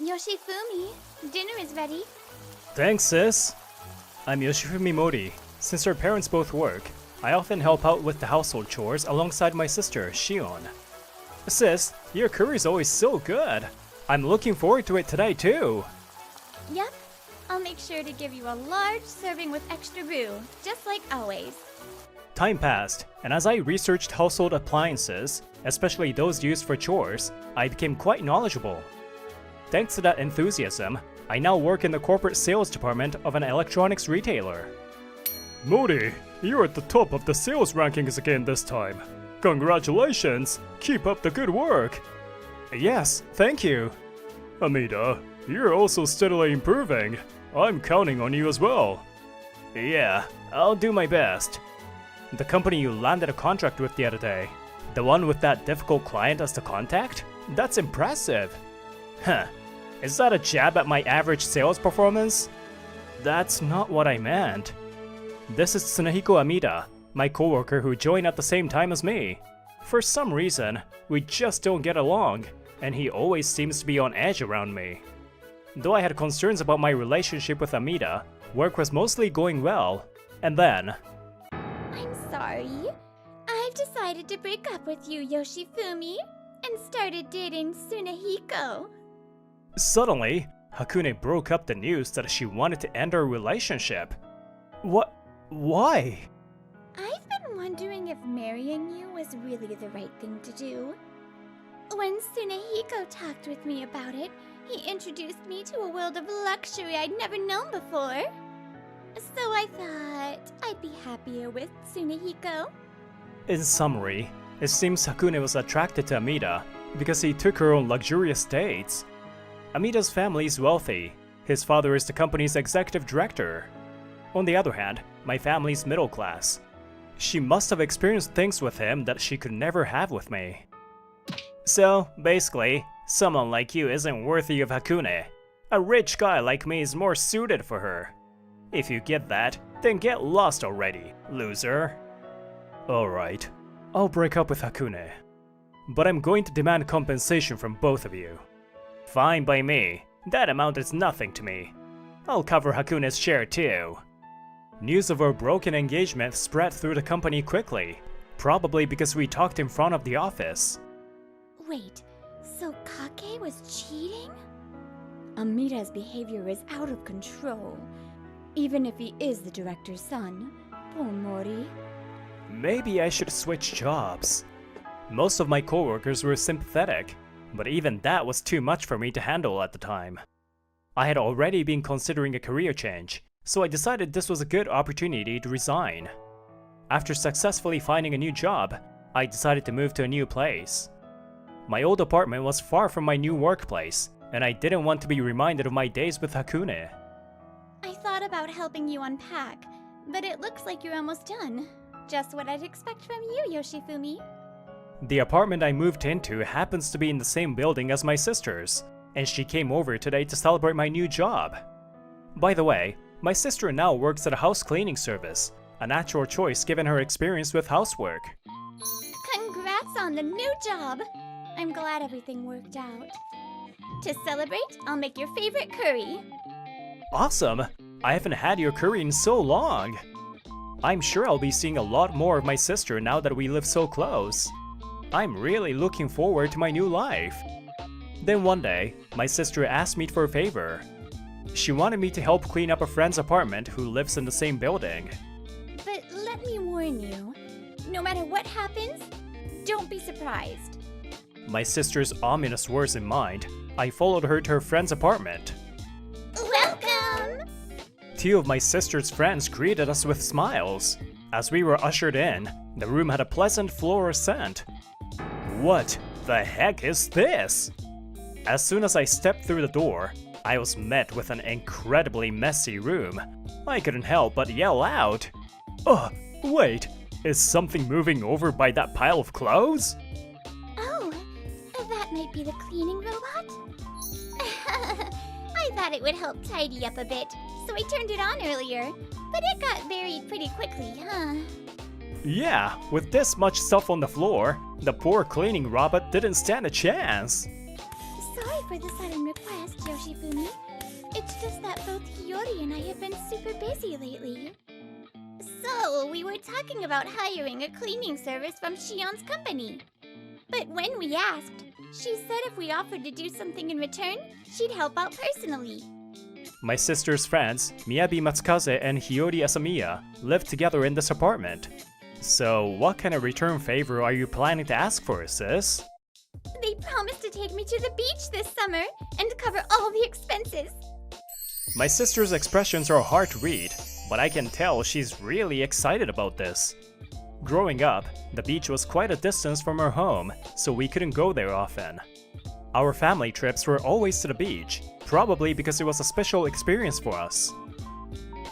Yoshifumi, dinner is ready. Thanks, sis. I'm Yoshifumi Mori. Since our parents both work, I often help out with the household chores alongside my sister, Shion. Sis, your curry's always so good. I'm looking forward to it today too. Yep, I'll make sure to give you a large serving with extra roux, just like always. Time passed, and as I researched household appliances, especially those used for chores, I became quite knowledgeable. Thanks to that enthusiasm, I now work in the corporate sales department of an electronics retailer. Mori, you're at the top of the sales rankings again this time. Congratulations! Keep up the good work! Yes, thank you. Amida, you're also steadily improving. I'm counting on you as well. Yeah, I'll do my best. The company you landed a contract with the other day, the one with that difficult client as the contact? That's impressive. Huh, is that a jab at my average sales performance? That's not what I meant. This is Tsunehiko Amida, my coworker who joined at the same time as me. For some reason, we just don't get along, and he always seems to be on edge around me. Though I had concerns about my relationship with Amida, work was mostly going well, and then... I'm sorry. I've decided to break up with you, Yoshifumi, and started dating Tsunehiko. Suddenly, Hakune broke up the news that she wanted to end our relationship. What? Why? I've been wondering if marrying you was really the right thing to do. When Tsunehiko talked with me about it, he introduced me to a world of luxury I'd never known before. So I thought I'd be happier with Tsunehiko. In summary, it seems Hakune was attracted to Amida because he took her on luxurious dates. Amida's family is wealthy. His father is the company's executive director. On the other hand, my family's middle class. She must have experienced things with him that she could never have with me. So, basically, someone like you isn't worthy of Hakune. A rich guy like me is more suited for her. If you get that, then get lost already, loser. Alright, I'll break up with Hakune. But I'm going to demand compensation from both of you. Fine by me. That amount is nothing to me. I'll cover Hakune's share too. News of our broken engagement spread through the company quickly, probably because we talked in front of the office. Wait, so Kake was cheating? Amida's behavior is out of control. Even if he is the director's son. Poor Mori. Maybe I should switch jobs. Most of my coworkers were sympathetic, but even that was too much for me to handle at the time. I had already been considering a career change, so I decided this was a good opportunity to resign. After successfully finding a new job, I decided to move to a new place. My old apartment was far from my new workplace, and I didn't want to be reminded of my days with Hakune. I thought about helping you unpack, but it looks like you're almost done. Just what I'd expect from you, Yoshifumi. The apartment I moved into happens to be in the same building as my sister's, and she came over today to celebrate my new job. By the way, my sister now works at a house cleaning service, a natural choice given her experience with housework. Congrats on the new job! I'm glad everything worked out. To celebrate, I'll make your favorite curry. Awesome! I haven't had your curry in so long! I'm sure I'll be seeing a lot more of my sister now that we live so close. I'm really looking forward to my new life. Then one day, my sister asked me for a favor. She wanted me to help clean up a friend's apartment who lives in the same building. But let me warn you, no matter what happens, don't be surprised. My sister's ominous words in mind, I followed her to her friend's apartment. Welcome! Two of my sister's friends greeted us with smiles. As we were ushered in, the room had a pleasant floral scent. What the heck is this? As soon as I stepped through the door, I was met with an incredibly messy room. I couldn't help but yell out. Wait, is something moving over by that pile of clothes? Oh, that might be the cleaning robot? I thought it would help tidy up a bit, so I turned it on earlier. But it got buried pretty quickly, huh? Yeah, with this much stuff on the floor, the poor cleaning robot didn't stand a chance. Sorry for the sudden request, Yoshifumi. It's just that both Hiyori and I have been super busy lately. So, we were talking about hiring a cleaning service from Shion's company. But when we asked, she said if we offered to do something in return, she'd help out personally. My sister's friends, Miyabi Matsukaze and Hiyori Asamiya, live together in this apartment. So, what kind of return favor are you planning to ask for, sis? They promised to take me to the beach this summer and cover all the expenses. My sister's expressions are hard to read, but I can tell she's really excited about this. Growing up, the beach was quite a distance from our home, so we couldn't go there often. Our family trips were always to the beach, probably because it was a special experience for us.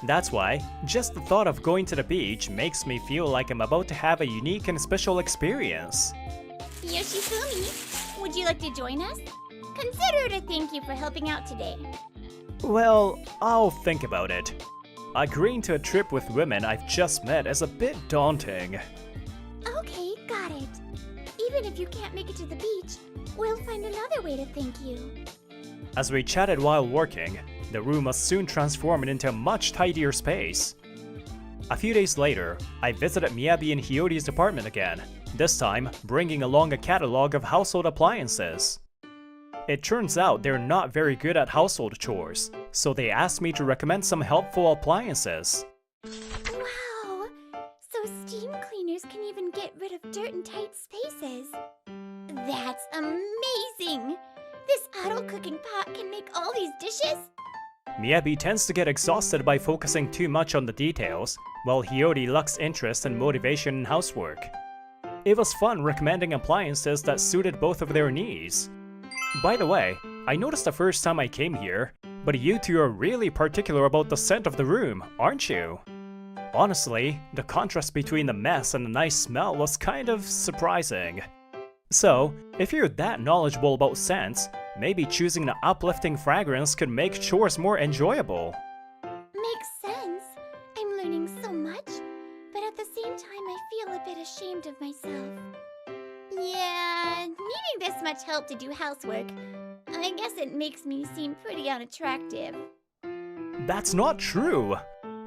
That's why, just the thought of going to the beach makes me feel like I'm about to have a unique and special experience. Yoshifumi, would you like to join us? Consider it a thank you for helping out today. Well, I'll think about it. Agreeing to a trip with women I've just met is a bit daunting. Okay, got it. Even if you can't make it to the beach, we'll find another way to thank you. As we chatted while working, the room was soon transformed into a much tidier space. A few days later, I visited Miyabi and Hiyori's apartment again, this time bringing along a catalog of household appliances. It turns out they're not very good at household chores, so they asked me to recommend some helpful appliances. Wow! So steam cleaners can even get rid of dirt in tight spaces. That's amazing! This adult cooking pot can make all these dishes? Miyabi tends to get exhausted by focusing too much on the details, while Hiyori lacks interest and motivation in housework. It was fun recommending appliances that suited both of their needs. By the way, I noticed the first time I came here, but you two are really particular about the scent of the room, aren't you? Honestly, the contrast between the mess and the nice smell was kind of surprising. So, if you're that knowledgeable about scents, maybe choosing an uplifting fragrance could make chores more enjoyable. Makes sense. I'm learning so much, but at the same time I feel a bit ashamed of myself. Yeah, needing this much help to do housework, I guess it makes me seem pretty unattractive. That's not true!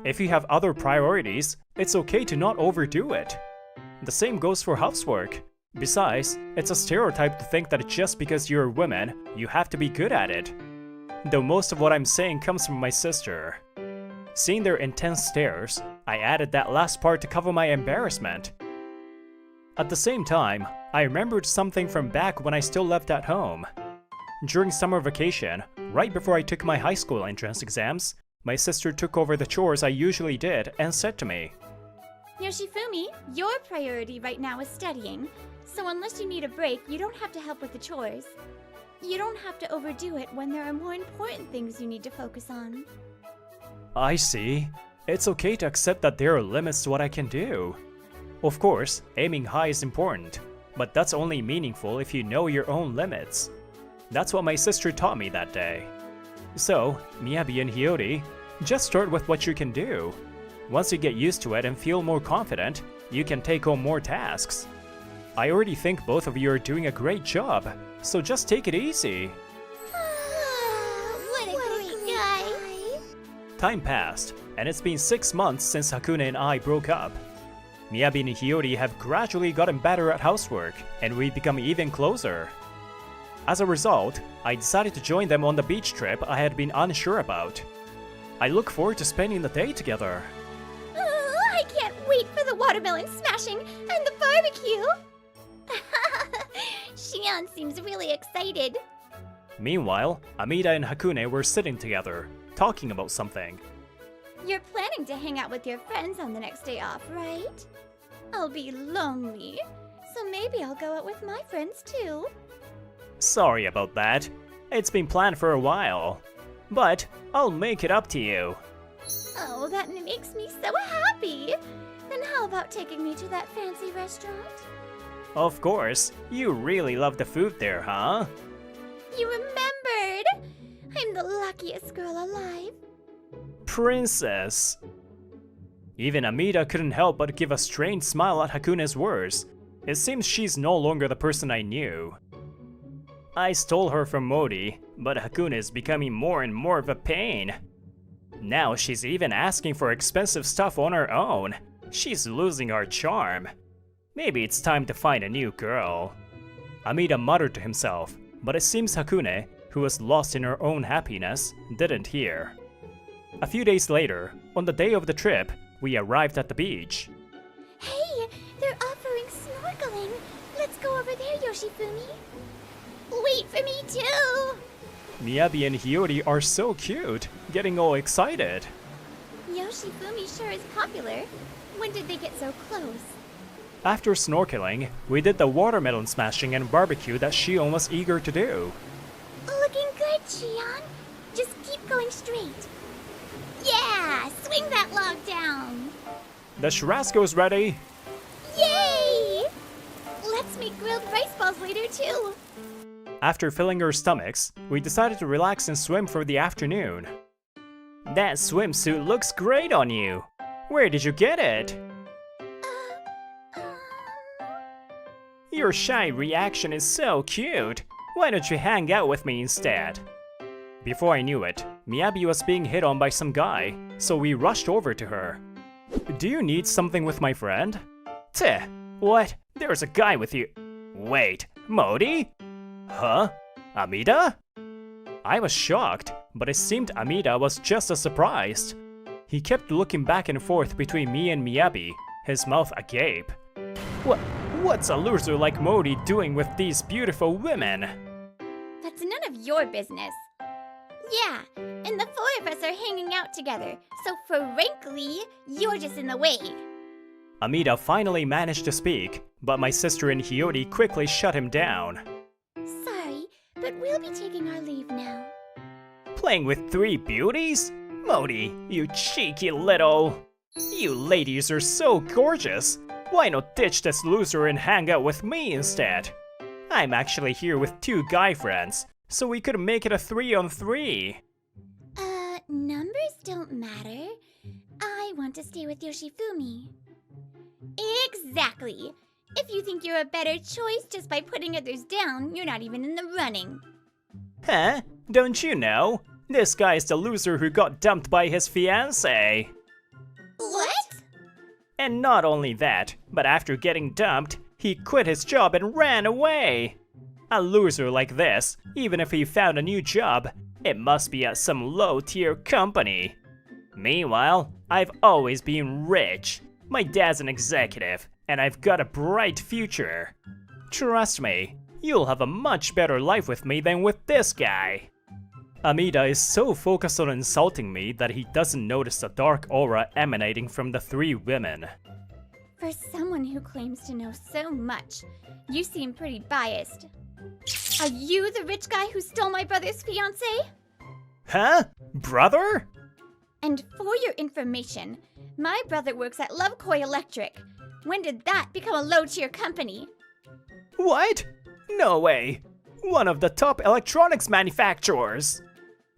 If you have other priorities, it's okay to not overdo it. The same goes for housework. Besides, it's a stereotype to think that just because you're a woman, you have to be good at it. Though most of what I'm saying comes from my sister. Seeing their intense stares, I added that last part to cover my embarrassment. At the same time, I remembered something from back when I still lived at home. During summer vacation, right before I took my high school entrance exams, my sister took over the chores I usually did and said to me, Yoshifumi, your priority right now is studying, so unless you need a break, you don't have to help with the chores. You don't have to overdo it when there are more important things you need to focus on. I see. It's okay to accept that there are limits to what I can do. Of course, aiming high is important, but that's only meaningful if you know your own limits. That's what my sister taught me that day. So, Miyabi and Hiyori, just start with what you can do. Once you get used to it and feel more confident, you can take on more tasks. I already think both of you are doing a great job, so just take it easy. What a great guy! Time passed, and it's been 6 months since Hakune and I broke up. Miyabi and Hiyori have gradually gotten better at housework, and we've become even closer. As a result, I decided to join them on the beach trip I had been unsure about. I look forward to spending the day together. I can't wait for the watermelon smashing and the barbecue! Shion seems really excited. Meanwhile, Amida and Hakune were sitting together, talking about something. You're planning to hang out with your friends on the next day off, right? I'll be lonely, so maybe I'll go out with my friends too. Sorry about that. It's been planned for a while. But I'll make it up to you. Oh, that makes me so happy! Then how about taking me to that fancy restaurant? Of course, you really love the food there, huh? You remembered! I'm the luckiest girl alive. Princess! Even Amida couldn't help but give a strained smile at Hakune's words. It seems she's no longer the person I knew. I stole her from Modi, but Hakune is becoming more and more of a pain. Now she's even asking for expensive stuff on her own. She's losing her charm. Maybe it's time to find a new girl. Amida muttered to himself, but it seems Hakune, who was lost in her own happiness, didn't hear. A few days later, on the day of the trip, we arrived at the beach. Hey, they're offering snorkeling. Let's go over there, Yoshifumi. Wait for me too. Miyabi and Hiyori are so cute, getting all excited. Yoshifumi sure is popular. When did they get so close? After snorkeling, we did the watermelon smashing and barbecue that Shion was eager to do. Looking good, Shion. Just keep going straight. Yeah, swing that log down. The churrasco's ready. Yay! Let's make grilled rice balls later too. After filling our stomachs, we decided to relax and swim for the afternoon. That swimsuit looks great on you. Where did you get it? Your shy reaction is so cute. Why don't you hang out with me instead? Before I knew it, Miyabi was being hit on by some guy, so we rushed over to her. Do you need something with my friend? Teh, what? There's a guy with you. Wait, Modi? Huh? Amida? I was shocked, but it seemed Amida was just as surprised. He kept looking back and forth between me and Miyabi, his mouth agape. What's a loser like Modi doing with these beautiful women? That's none of your business. Yeah, and the four of us are hanging out together, so frankly, you're just in the way. Amida finally managed to speak, but my sister and Hiyori quickly shut him down. Sorry, but we'll be taking our leave now. Playing with three beauties? Modi, you cheeky little... You ladies are so gorgeous. Why not ditch this loser and hang out with me instead? I'm actually here with two guy friends, so we could make it a 3-on-3. Numbers don't matter. I want to stay with Yoshifumi. Exactly. If you think you're a better choice just by putting others down, you're not even in the running. Huh? Don't you know? This guy is the loser who got dumped by his fiancée. What? And not only that, but after getting dumped, he quit his job and ran away. A loser like this, even if he found a new job, it must be at some low-tier company. Meanwhile, I've always been rich. My dad's an executive, and I've got a bright future. Trust me, you'll have a much better life with me than with this guy. Amida is so focused on insulting me that he doesn't notice the dark aura emanating from the three women. For someone who claims to know so much, you seem pretty biased. Are you the rich guy who stole my brother's fiancée? Huh? Brother? And for your information, my brother works at Lovekoi Electric. When did that become a low-tier company? What? No way. One of the top electronics manufacturers.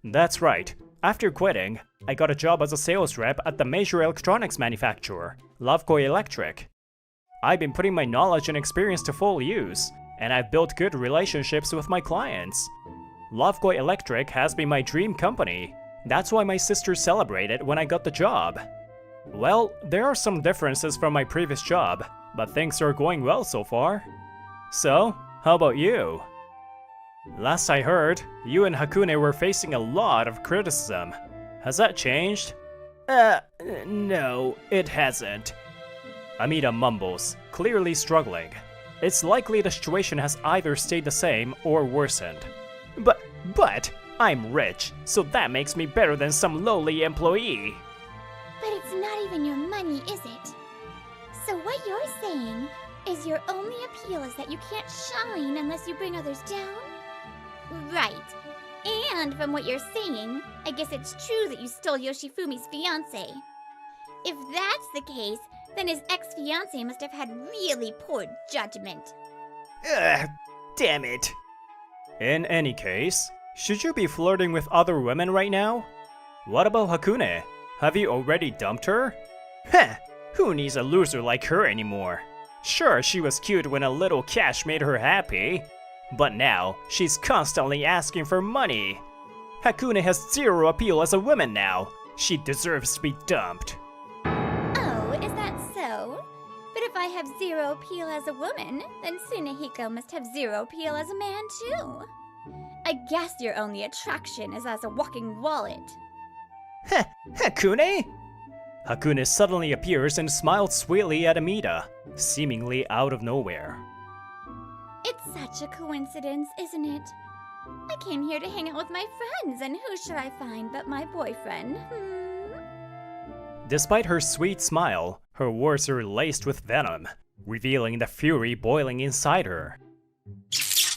That's right. After quitting, I got a job as a sales rep at the major electronics manufacturer, Lovekoi Electric. I've been putting my knowledge and experience to full use, and I've built good relationships with my clients. Lovekoi Electric has been my dream company. That's why my sister celebrated when I got the job. Well, there are some differences from my previous job, but things are going well so far. So, how about you? Last I heard, you and Hakune were facing a lot of criticism. Has that changed? No, it hasn't. Amida mumbles, clearly struggling. It's likely the situation has either stayed the same or worsened. But, I'm rich, so that makes me better than some lowly employee. But it's not even your money, is it? So what you're saying is your only appeal is that you can't shine unless you bring others down? Right. And from what you're saying, I guess it's true that you stole Yoshifumi's fiancé. If that's the case, then his ex-fiancé must have had really poor judgment. Ugh, damn it. In any case, should you be flirting with other women right now? What about Hakune? Have you already dumped her? Heh, who needs a loser like her anymore? Sure, she was cute when a little cash made her happy. But now, she's constantly asking for money. Hakune has zero appeal as a woman now. She deserves to be dumped. Oh, is that so? But if I have zero appeal as a woman, then Tsunehiko must have zero appeal as a man too. I guess your only attraction is as a walking wallet. Heh, Hakune? Hakune suddenly appears and smiles sweetly at Amida, seemingly out of nowhere. It's such a coincidence, isn't it? I came here to hang out with my friends, and who should I find but my boyfriend? Despite her sweet smile, her words are laced with venom, revealing the fury boiling inside her.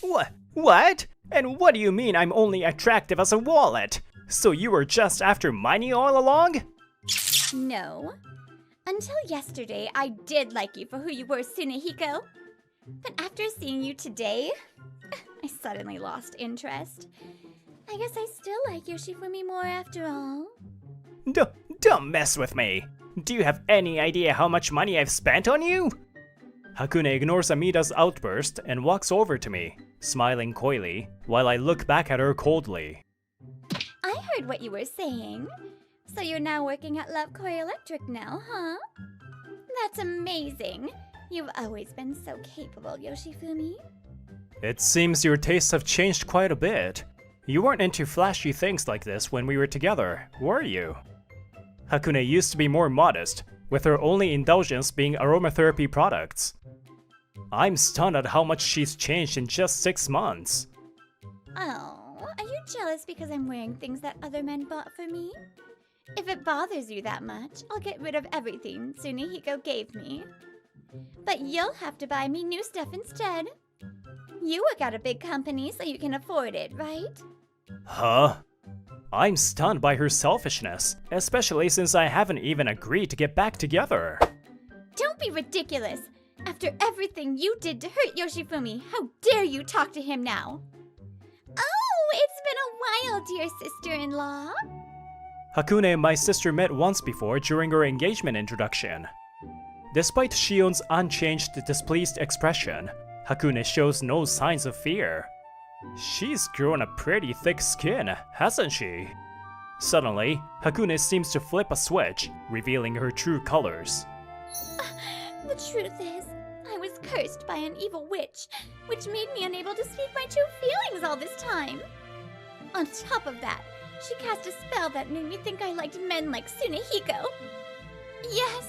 What? And what do you mean I'm only attractive as a wallet? So you were just after money all along? No. Until yesterday, I did like you for who you were, Tsunehiko. But after seeing you today, I suddenly lost interest. I guess I still like Yoshifumi more after all. Don't mess with me. Do you have any idea how much money I've spent on you? Hakune ignores Amida's outburst and walks over to me, smiling coyly, while I look back at her coldly. I heard what you were saying. So you're now working at Love Core Electric now, huh? That's amazing. You've always been so capable, Yoshifumi. It seems your tastes have changed quite a bit. You weren't into flashy things like this when we were together, were you? Hakune used to be more modest, with her only indulgence being aromatherapy products. I'm stunned at how much she's changed in just 6 months. Oh, are you jealous because I'm wearing things that other men bought for me? If it bothers you that much, I'll get rid of everything Tsunehiko gave me. But you'll have to buy me new stuff instead. You work at a big company so you can afford it, right? Huh? I'm stunned by her selfishness, especially since I haven't even agreed to get back together. Don't be ridiculous! After everything you did to hurt Yoshifumi, how dare you talk to him now? Oh, it's been a while, dear sister-in-law. Hakune and my sister met once before during her engagement introduction. Despite Shion's unchanged displeased expression, Hakune shows no signs of fear. She's grown a pretty thick skin, hasn't she? Suddenly, Hakune seems to flip a switch, revealing her true colors. The truth is, I was cursed by an evil witch, which made me unable to speak my true feelings all this time. On top of that, she cast a spell that made me think I liked men like Tsunehiko. Yes,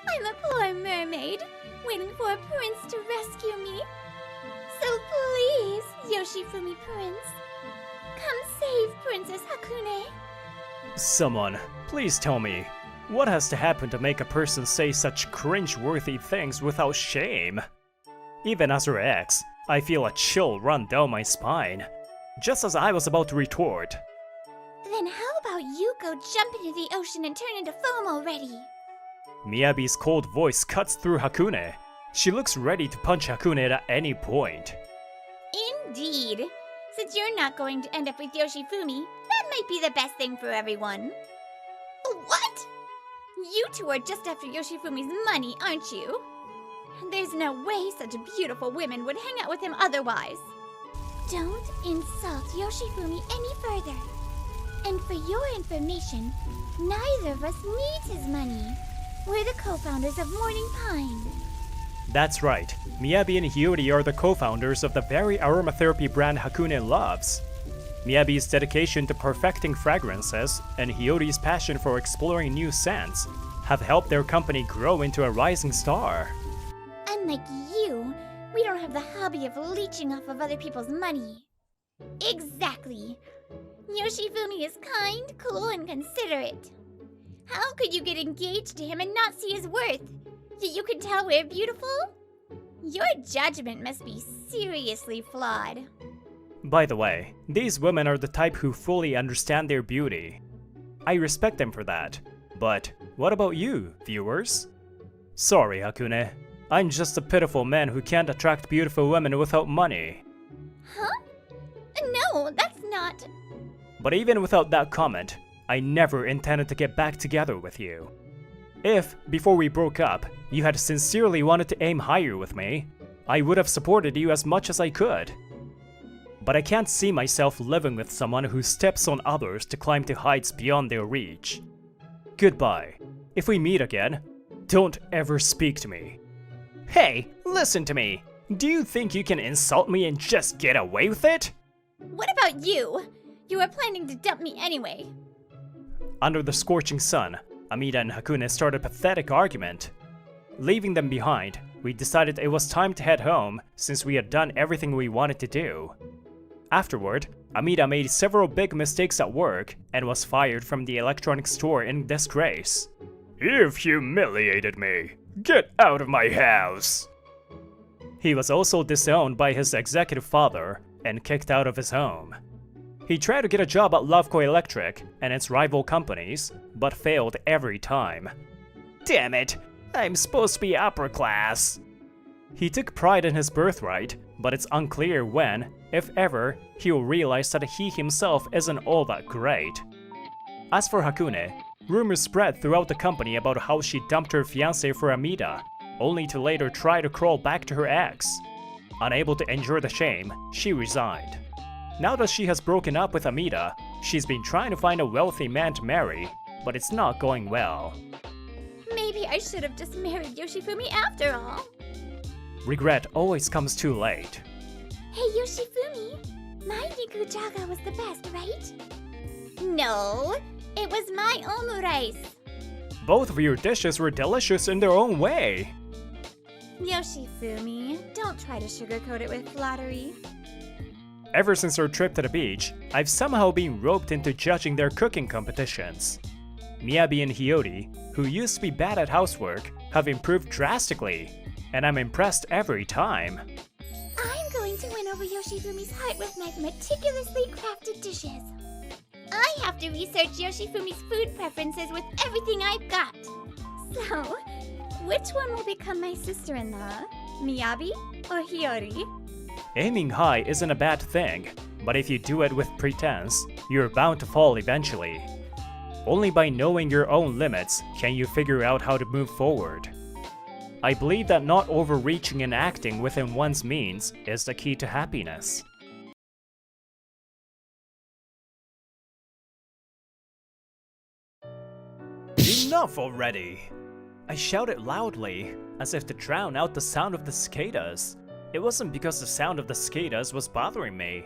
I'm a poor mermaid, waiting for a prince to rescue me. So please, Yoshifumi Prince, come save Princess Hakune. Someone, please tell me, what has to happen to make a person say such cringe-worthy things without shame? Even as her ex, I feel a chill run down my spine, just as I was about to retort. Then how about you go jump into the ocean and turn into foam already? Miyabi's cold voice cuts through Hakune. She looks ready to punch Hakune at any point. Indeed. Since you're not going to end up with Yoshifumi, that might be the best thing for everyone. What? You two are just after Yoshifumi's money, aren't you? There's no way such beautiful women would hang out with him otherwise. Don't insult Yoshifumi any further. And for your information, neither of us needs his money. We're the co-founders of Morning Pine. That's right, Miyabi and Hiyori are the co-founders of the very aromatherapy brand Hakune loves. Miyabi's dedication to perfecting fragrances and Hiyori's passion for exploring new scents have helped their company grow into a rising star. Unlike you, we don't have the hobby of leeching off of other people's money. Exactly. Yoshifumi is kind, cool, and considerate. How could you get engaged to him and not see his worth? Yet you can tell we're beautiful? Your judgment must be seriously flawed. By the way, these women are the type who fully understand their beauty. I respect them for that. But what about you, viewers? Sorry, Hakune. I'm just a pitiful man who can't attract beautiful women without money. Huh? No, that's not... But even without that comment, I never intended to get back together with you. If, before we broke up, you had sincerely wanted to aim higher with me, I would have supported you as much as I could. but I can't see myself living with someone who steps on others to climb to heights beyond their reach. Goodbye. If we meet again, don't ever speak to me. Hey, listen to me. Do you think you can insult me and just get away with it? What about you? You were planning to dump me anyway. Under the scorching sun, Amida and Hakune started a pathetic argument. Leaving them behind, we decided it was time to head home since we had done everything we wanted to do. Afterward, Amida made several big mistakes at work and was fired from the electronics store in disgrace. You've humiliated me. Get out of my house! He was also disowned by his executive father and kicked out of his home. He tried to get a job at Loveco Electric and its rival companies, but failed every time. Damn it! I'm supposed to be upper class! He took pride in his birthright, but it's unclear when, if ever, he will realize that he himself isn't all that great. As for Hakune, rumors spread throughout the company about how she dumped her fiancé for Amida, only to later try to crawl back to her ex. Unable to endure the shame, she resigned. Now that she has broken up with Amida, she's been trying to find a wealthy man to marry, but it's not going well. Maybe I should have just married Yoshifumi after all. Regret always comes too late. Hey Yoshifumi, my nikujaga was the best, right? No, it was my omurice. Both of your dishes were delicious in their own way. Yoshifumi, don't try to sugarcoat it with flattery. Ever since our trip to the beach, I've somehow been roped into judging their cooking competitions. Miyabi and Hiyori, who used to be bad at housework, have improved drastically, and I'm impressed every time. I'm going to win over Yoshifumi's heart with my meticulously crafted dishes. I have to research Yoshifumi's food preferences with everything I've got. So, which one will become my sister-in-law? Miyabi or Hiyori? Aiming high isn't a bad thing, but if you do it with pretense, you're bound to fall eventually. Only by knowing your own limits can you figure out how to move forward. I believe that not overreaching and acting within one's means is the key to happiness. Enough already! I shouted loudly, as if to drown out the sound of the cicadas. It wasn't because the sound of the cicadas was bothering me.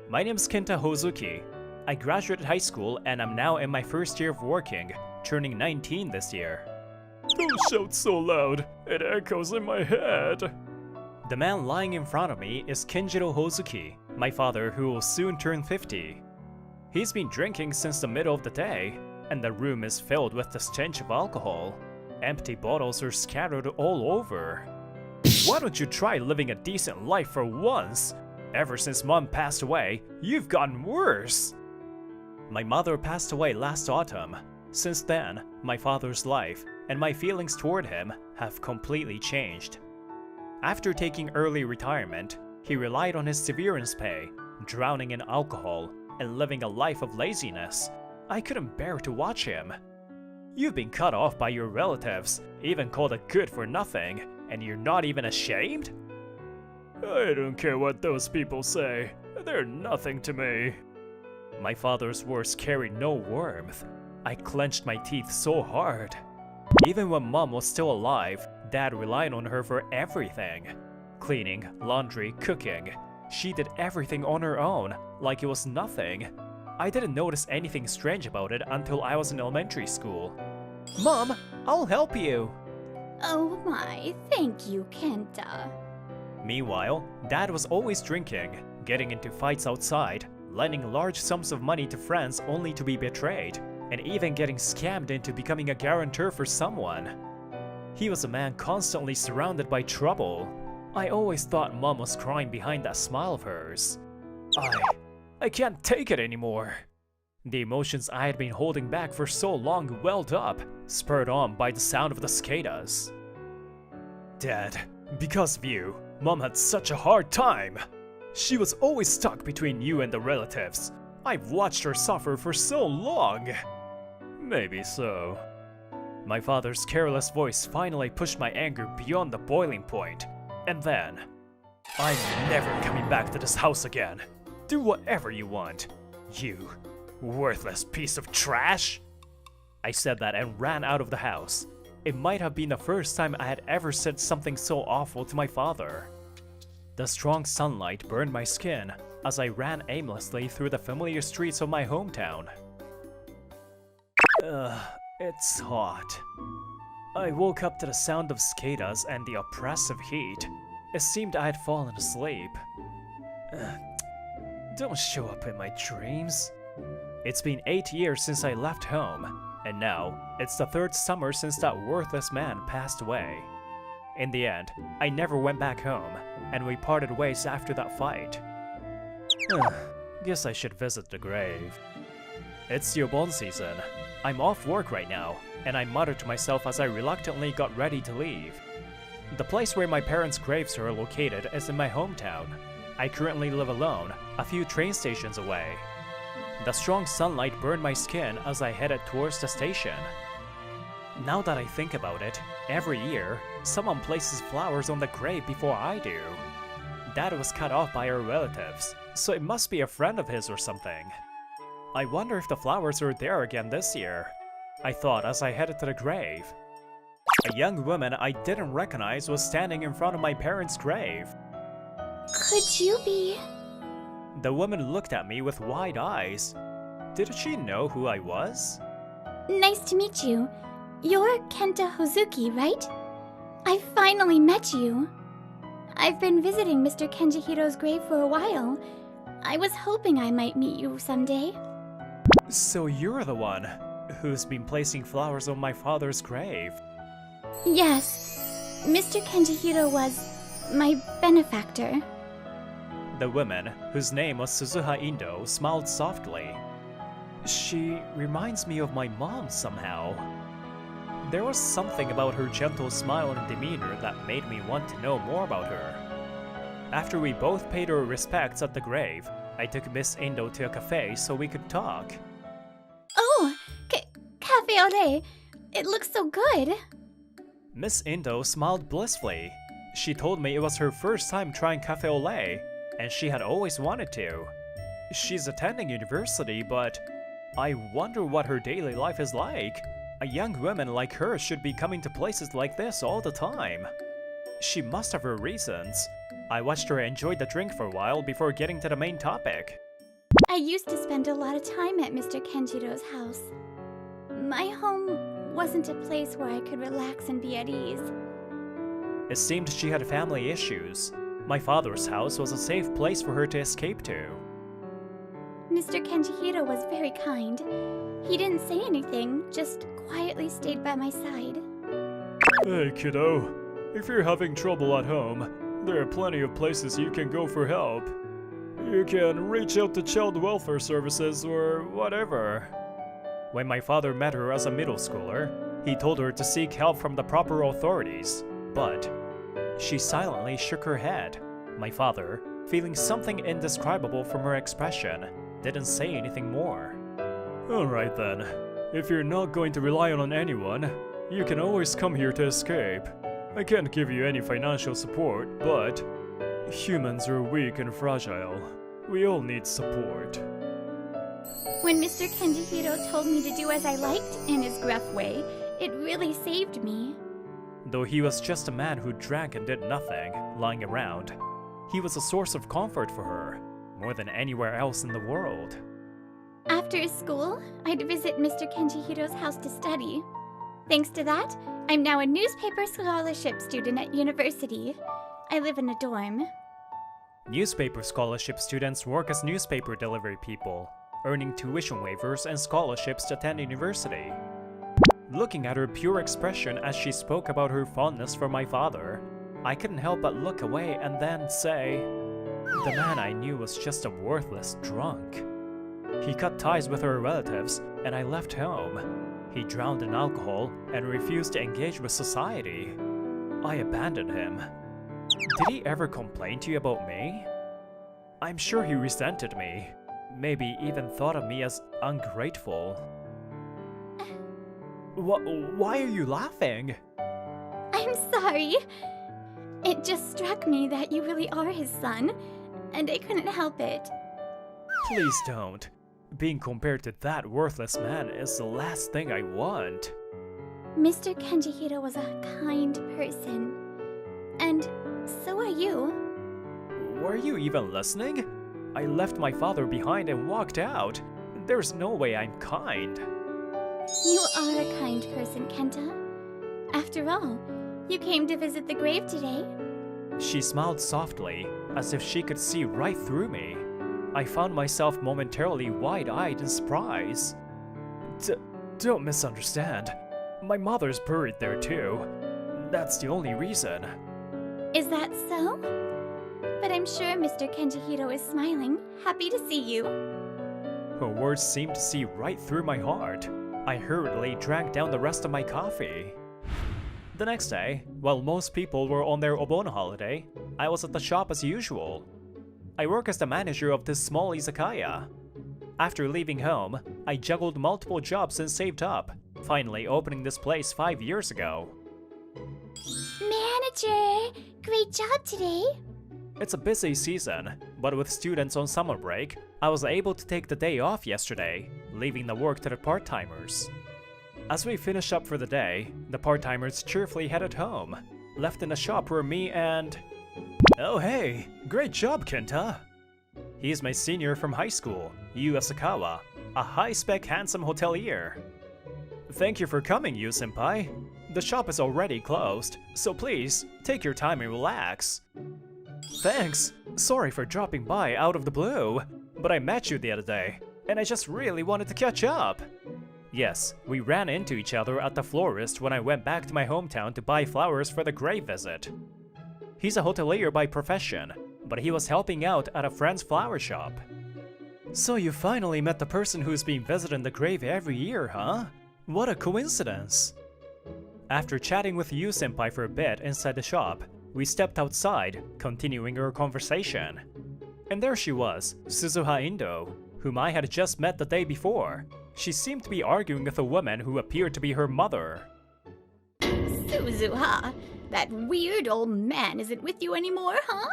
My name's Kenta Hozuki. I graduated high school and I'm now in my first year of working, turning 19 this year. Don't shout so loud, it echoes in my head. The man lying in front of me is Kenjiro Hozuki, my father who will soon turn 50. He's been drinking since the middle of the day, and the room is filled with the stench of alcohol. Empty bottles are scattered all over. Why don't you try living a decent life for once? Ever since Mom passed away, you've gotten worse. My mother passed away last autumn. Since then, my father's life and my feelings toward him have completely changed. After taking early retirement, he relied on his severance pay, drowning in alcohol and living a life of laziness. I couldn't bear to watch him. You've been cut off by your relatives, even called a good for nothing, and you're not even ashamed? I don't care what those people say. They're nothing to me. My father's words carried no warmth. I clenched my teeth so hard. Even when Mom was still alive, Dad relied on her for everything. Cleaning, laundry, cooking. She did everything on her own, like it was nothing. I didn't notice anything strange about it until I was in elementary school. Mom, I'll help you. Oh my, thank you, Kenta. Meanwhile, Dad was always drinking, getting into fights outside, lending large sums of money to friends only to be betrayed, and even getting scammed into becoming a guarantor for someone. He was a man constantly surrounded by trouble. I always thought Mom was crying behind that smile of hers. I can't take it anymore. The emotions I had been holding back for so long welled up, spurred on by the sound of the cicadas. Dad, because of you, Mom had such a hard time. She was always stuck between you and the relatives. I've watched her suffer for so long. Maybe so. My father's careless voice finally pushed my anger beyond the boiling point. And then, I'm never coming back to this house again. Do whatever you want. You worthless piece of trash! I said that and ran out of the house. It might have been the first time I had ever said something so awful to my father. The strong sunlight burned my skin as I ran aimlessly through the familiar streets of my hometown. It's hot. I woke up to the sound of cicadas and the oppressive heat. It seemed I had fallen asleep. Don't show up in my dreams. It's been 8 years since I left home, and now it's the 3rd summer since that worthless man passed away. In the end, I never went back home, and we parted ways after that fight. Guess I should visit the grave. It's Yobon season. I'm off work right now, and I muttered to myself as I reluctantly got ready to leave. The place where my parents' graves are located is in my hometown. I currently live alone, a few train stations away. The strong sunlight burned my skin as I headed towards the station. Now that I think about it, every year, someone places flowers on the grave before I do. Dad was cut off by our relatives, so it must be a friend of his or something. I wonder if the flowers are there again this year, I thought as I headed to the grave. A young woman I didn't recognize was standing in front of my parents' grave. Could you be... The woman looked at me with wide eyes. Did she know who I was? Nice to meet you. You're Kenta Hozuki, right? I finally met you. I've been visiting Mr. Kenjihiro's grave for a while. I was hoping I might meet you someday. So you're the one who's been placing flowers on my father's grave? Yes. Mr. Kenjihiro was my benefactor. The woman, whose name was Suzuha Indo, smiled softly. She reminds me of my mom somehow. There was something about her gentle smile and demeanor that made me want to know more about her. After we both paid our respects at the grave, I took Miss Indo to a cafe so we could talk. Oh, Cafe Ole. It looks so good. Miss Indo smiled blissfully. She told me it was her first time trying Cafe Ole, and she had always wanted to. She's attending university, but I wonder what her daily life is like. A young woman like her should be coming to places like this all the time. She must have her reasons. I watched her enjoy the drink for a while before getting to the main topic. I used to spend a lot of time at Mr. Kenjiro's house. My home wasn't a place where I could relax and be at ease. It seemed she had family issues. My father's house was a safe place for her to escape to. Mr. Kenjihiro was very kind. He didn't say anything, just quietly stayed by my side. Hey kiddo, if you're having trouble at home, there are plenty of places you can go for help. You can reach out to child welfare services or whatever. When my father met her as a middle schooler, he told her to seek help from the proper authorities, but she silently shook her head. My father, feeling something indescribable from her expression, didn't say anything more. Alright then, if you're not going to rely on anyone, you can always come here to escape. I can't give you any financial support, but humans are weak and fragile. We all need support. When Mr. Kenjihiro told me to do as I liked in his gruff way, it really saved me. Though he was just a man who drank and did nothing, lying around, he was a source of comfort for her, more than anywhere else in the world. After school, I'd visit Mr. Kenjihiro's house to study. Thanks to that, I'm now a newspaper scholarship student at university. I live in a dorm. Newspaper scholarship students work as newspaper delivery people, earning tuition waivers and scholarships to attend university. Looking at her pure expression as she spoke about her fondness for my father, I couldn't help but look away and then say, the man I knew was just a worthless drunk. He cut ties with our relatives, and I left home. He drowned in alcohol and refused to engage with society. I abandoned him. Did he ever complain to you about me? I'm sure he resented me, maybe even thought of me as ungrateful. Why are you laughing? I'm sorry. It just struck me that you really are his son, and I couldn't help it. Please don't. Being compared to that worthless man is the last thing I want. Mr. Kenjihiro was a kind person. And so are you. Were you even listening? I left my father behind and walked out. There's no way I'm kind. You are a kind person, Kenta. After all, you came to visit the grave today. She smiled softly, as if she could see right through me. I found myself momentarily wide-eyed in surprise. Don't misunderstand. My mother's buried there too. That's the only reason. Is that so? But I'm sure Mr. Kenjihiro is smiling, happy to see you. Her words seemed to see right through my heart. I hurriedly drank down the rest of my coffee. The next day, while most people were on their Obon holiday, I was at the shop as usual. I work as the manager of this small izakaya. After leaving home, I juggled multiple jobs and saved up, finally opening this place 5 years ago. Manager, great job today. It's a busy season, but with students on summer break, I was able to take the day off yesterday, leaving the work to the part-timers. As we finished up for the day, the part-timers cheerfully headed home, left in the shop were me and... Oh hey, great job, Kenta! He's my senior from high school, Yu Asakawa, a high-spec handsome hotelier. Thank you for coming, Yu-senpai. The shop is already closed, so please, take your time and relax. Thanks! Sorry for dropping by out of the blue, but I met you the other day, and I just really wanted to catch up. Yes, we ran into each other at the florist when I went back to my hometown to buy flowers for the grave visit. He's a hotelier by profession, but he was helping out at a friend's flower shop. So you finally met the person who's been visiting the grave every year, huh? What a coincidence! After chatting with Yu-senpai for a bit inside the shop, we stepped outside, continuing our conversation. And there she was, Suzuha Indo, whom I had just met the day before. She seemed to be arguing with a woman who appeared to be her mother. Suzuha, that weird old man isn't with you anymore, huh?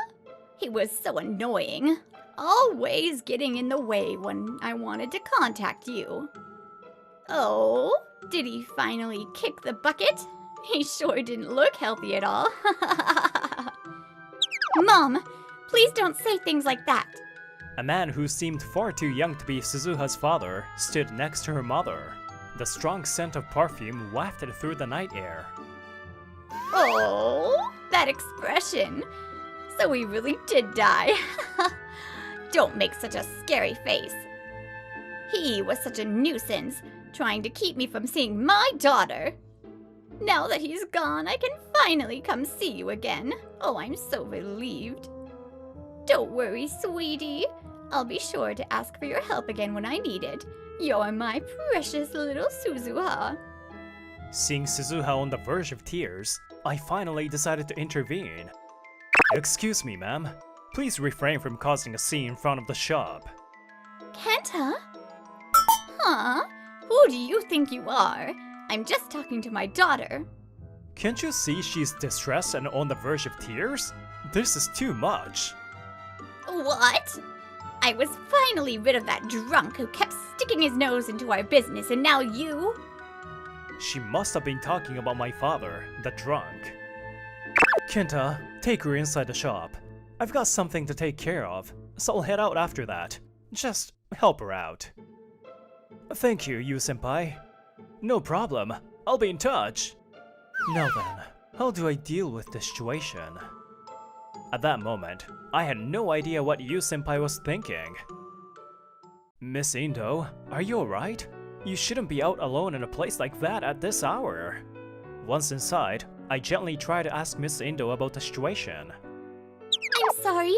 He was so annoying. Always getting in the way when I wanted to contact you. Oh, did he finally kick the bucket? He sure didn't look healthy at all. Mom, please don't say things like that. A man who seemed far too young to be Suzuha's father stood next to her mother. The strong scent of perfume wafted through the night air. Oh, that expression. So he really did die. Don't make such a scary face. He was such a nuisance, trying to keep me from seeing my daughter. Now that he's gone, I can finally come see you again. Oh, I'm so relieved. Don't worry, sweetie. I'll be sure to ask for your help again when I need it. You're my precious little Suzuha. Seeing Suzuha on the verge of tears, I finally decided to intervene. Excuse me, ma'am. Please refrain from causing a scene in front of the shop. Kenta? Huh? Who do you think you are? I'm just talking to my daughter. Can't you see she's distressed and on the verge of tears? This is too much. What? I was finally rid of that drunk who kept sticking his nose into our business, and now you? She must have been talking about my father, the drunk. Kenta, take her inside the shop. I've got something to take care of, so I'll head out after that. Just help her out. Thank you, Yu-senpai. No problem. I'll be in touch. Now then, how do I deal with this situation? At that moment, I had no idea what Yu-senpai was thinking. Miss Indo, are you alright? You shouldn't be out alone in a place like that at this hour. Once inside, I gently tried to ask Miss Indo about the situation. I'm sorry.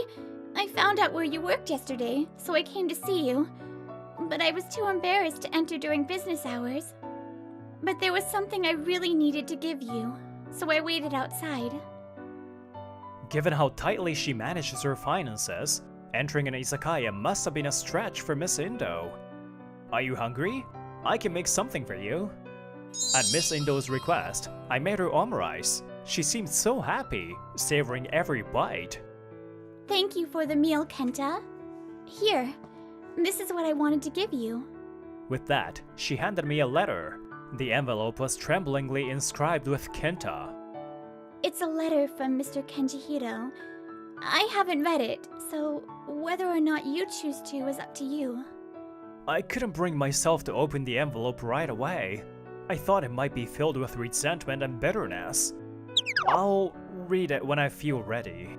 I found out where you worked yesterday, so I came to see you. But I was too embarrassed to enter during business hours. But there was something I really needed to give you, so I waited outside. Given how tightly she manages her finances, entering an izakaya must have been a stretch for Miss Indo. Are you hungry? I can make something for you. At Miss Indo's request, I made her omurice. She seemed so happy, savoring every bite. Thank you for the meal, Kenta. Here, This is what I wanted to give you. With that, she handed me a letter. The envelope was tremblingly inscribed with Kenta. It's a letter from Mr. Kenjihiro. I haven't read it, so whether or not you choose to is up to you. I couldn't bring myself to open the envelope right away. I thought it might be filled with resentment and bitterness. I'll read it when I feel ready.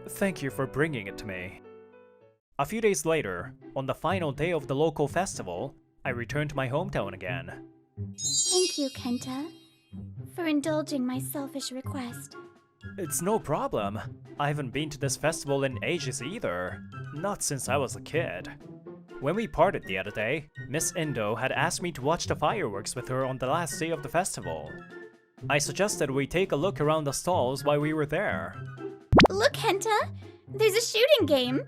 Thank you for bringing it to me. A few days later, on the final day of the local festival, I returned to my hometown again. Thank you, Kenta, for indulging my selfish request. It's no problem. I haven't been to this festival in ages either. Not since I was a kid. When we parted the other day, Miss Indo had asked me to watch the fireworks with her on the last day of the festival. I suggested we take a look around the stalls while we were there. Look, Kenta! There's a shooting game!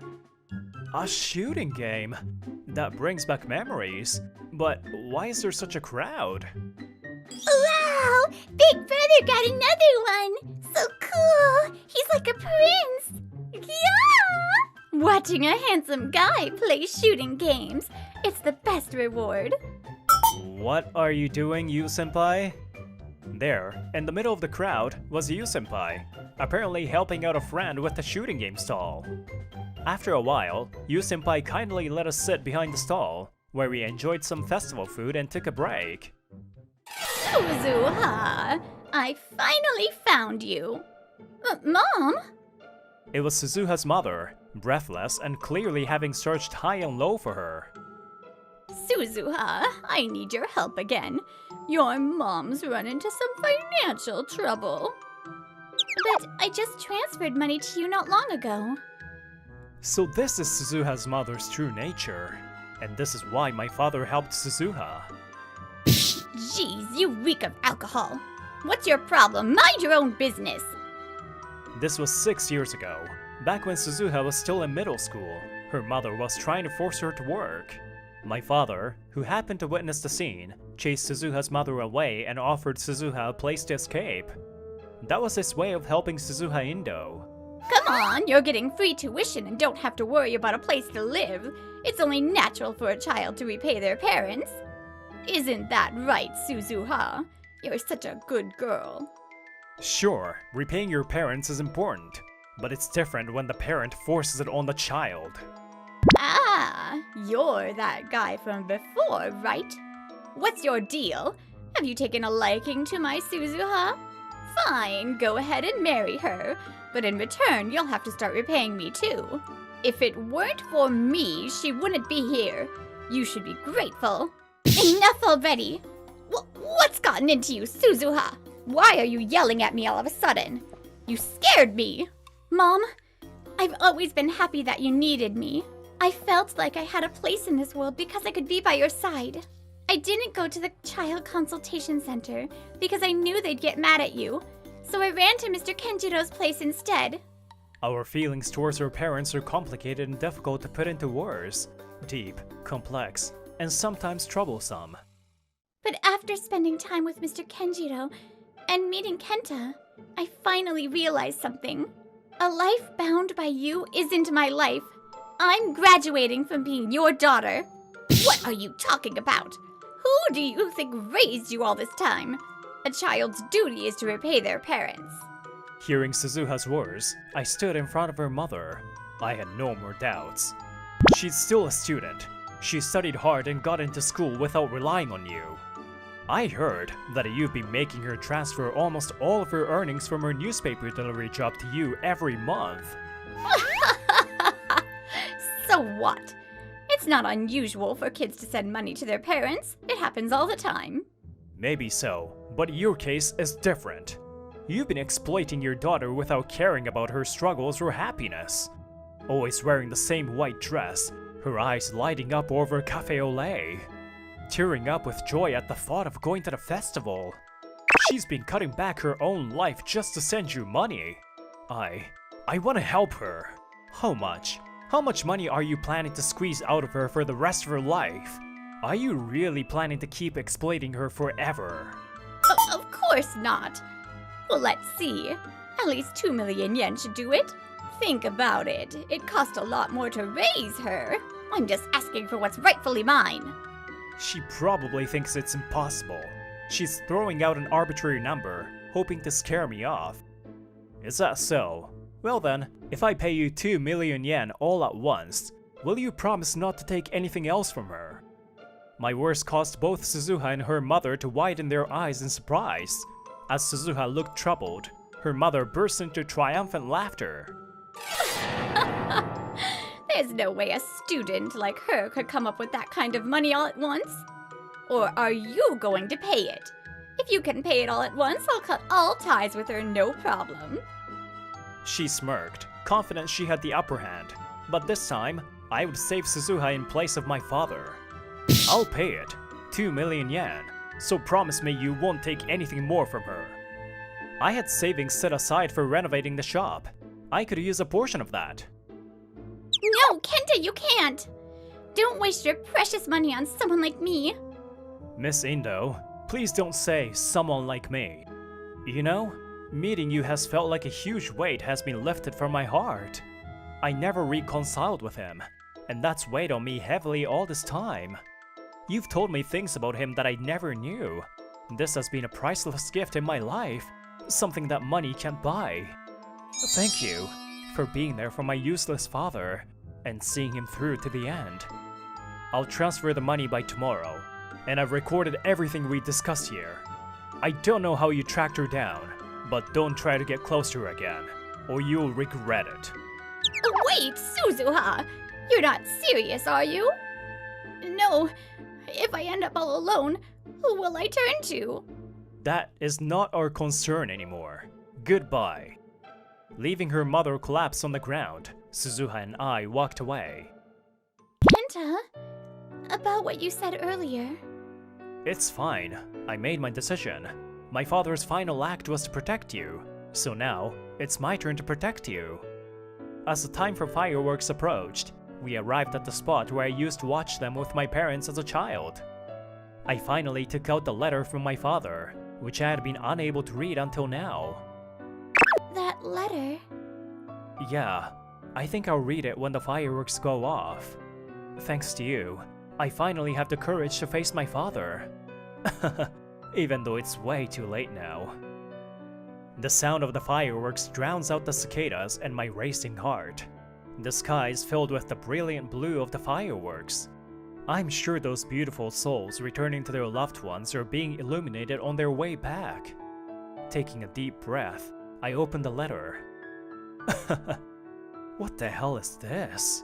A shooting game? That brings back memories. But why is there such a crowd? Wow! Big Brother got another one! So cool! He's like a prince! Yeah! Watching a handsome guy play shooting games, it's the best reward. What are you doing, Yu-senpai? There, in the middle of the crowd, was Yu-senpai, apparently helping out a friend with the shooting game stall. After a while, Yu-senpai kindly let us sit behind the stall, where we enjoyed some festival food and took a break. Suzuha, I finally found you. Mom? It was Suzuha's mother, breathless and clearly having searched high and low for her. Suzuha, I need your help again. Your mom's run into some financial trouble. But I just transferred money to you not long ago. So this is Suzuha's mother's true nature, and this is why my father helped Suzuha. Jeez, you reek of alcohol. What's your problem? Mind your own business. This was 6 years ago, back when Suzuha was still in middle school. Her mother was trying to force her to work. My father, who happened to witness the scene, chased Suzuha's mother away and offered Suzuha a place to escape. That was his way of helping Suzuha Indo. Come on, you're getting free tuition and don't have to worry about a place to live. It's only natural for a child to repay their parents. Isn't that right, Suzuha? You're such a good girl. Sure, repaying your parents is important, but it's different when the parent forces it on the child. Ah, you're that guy from before, right? What's your deal? Have you taken a liking to my Suzuha? Fine, go ahead and marry her, but in return, you'll have to start repaying me too. If it weren't for me, she wouldn't be here. You should be grateful. Enough already! What's gotten into you, Suzuha? Why are you yelling at me all of a sudden? You scared me! Mom, I've always been happy that you needed me. I felt like I had a place in this world because I could be by your side. I didn't go to the child consultation center because I knew they'd get mad at you, so I ran to Mr. Kenjiro's place instead. Our feelings towards our parents are complicated and difficult to put into words. Deep, complex, and sometimes troublesome. But after spending time with Mr. Kenjiro and meeting Kenta, I finally realized something. A life bound by you isn't my life. I'm graduating from being your daughter. What are you talking about? Who do you think raised you all this time? A child's duty is to repay their parents. Hearing Suzuha's words, I stood in front of her mother. I had no more doubts. She's still a student. She studied hard and got into school without relying on you. I heard that you've been making her transfer almost all of her earnings from her newspaper delivery job to you every month. So what? It's not unusual for kids to send money to their parents. It happens all the time. Maybe so, but your case is different. You've been exploiting your daughter without caring about her struggles or happiness. Always wearing the same white dress, her eyes lighting up over cafe au lait. Tearing up with joy at the thought of going to the festival. She's been cutting back her own life just to send you money. I want to help her. How much? How much money are you planning to squeeze out of her for the rest of her life? Are you really planning to keep exploiting her forever? Of course not. Well, let's see. At least 2 million yen should do it. Think about it. It cost a lot more to raise her. I'm just asking for what's rightfully mine. She probably thinks it's impossible. She's throwing out an arbitrary number, hoping to scare me off. Is that so? Well then, if I pay you 2 million yen all at once, will you promise not to take anything else from her? My words caused both Suzuha and her mother to widen their eyes in surprise. As Suzuha looked troubled, her mother burst into triumphant laughter. There's no way a student like her could come up with that kind of money all at once. Or are you going to pay it? If you can pay it all at once, I'll cut all ties with her, no problem. She smirked, confident she had the upper hand. But this time, I would save Suzuha in place of my father. I'll pay it, 2 million yen, so promise me you won't take anything more from her. I had savings set aside for renovating the shop. I could use a portion of that. No, Kenta, you can't! Don't waste your precious money on someone like me. Miss Indo, please don't say someone like me. You know, meeting you has felt like a huge weight has been lifted from my heart. I never reconciled with him, and that's weighed on me heavily all this time. You've told me things about him that I never knew. This has been a priceless gift in my life, something that money can't buy. Thank you for being there for my useless father and seeing him through to the end. I'll transfer the money by tomorrow, and I've recorded everything we discussed here. I don't know how you tracked her down, but don't try to get close to her again, or you'll regret it. Wait, Suzuha! You're not serious, are you? No, if I end up all alone, who will I turn to? That is not our concern anymore. Goodbye. Leaving her mother collapsed on the ground, Suzuha and I walked away. Kenta, about what you said earlier. It's fine. I made my decision. My father's final act was to protect you, so now it's my turn to protect you. As the time for fireworks approached, we arrived at the spot where I used to watch them with my parents as a child. I finally took out the letter from my father, which I had been unable to read until now. That letter? Yeah, I think I'll read it when the fireworks go off. Thanks to you, I finally have the courage to face my father. Even though it's way too late now. The sound of the fireworks drowns out the cicadas and my racing heart. The sky is filled with the brilliant blue of the fireworks. I'm sure those beautiful souls returning to their loved ones are being illuminated on their way back. Taking a deep breath, I open the letter. What the hell is this?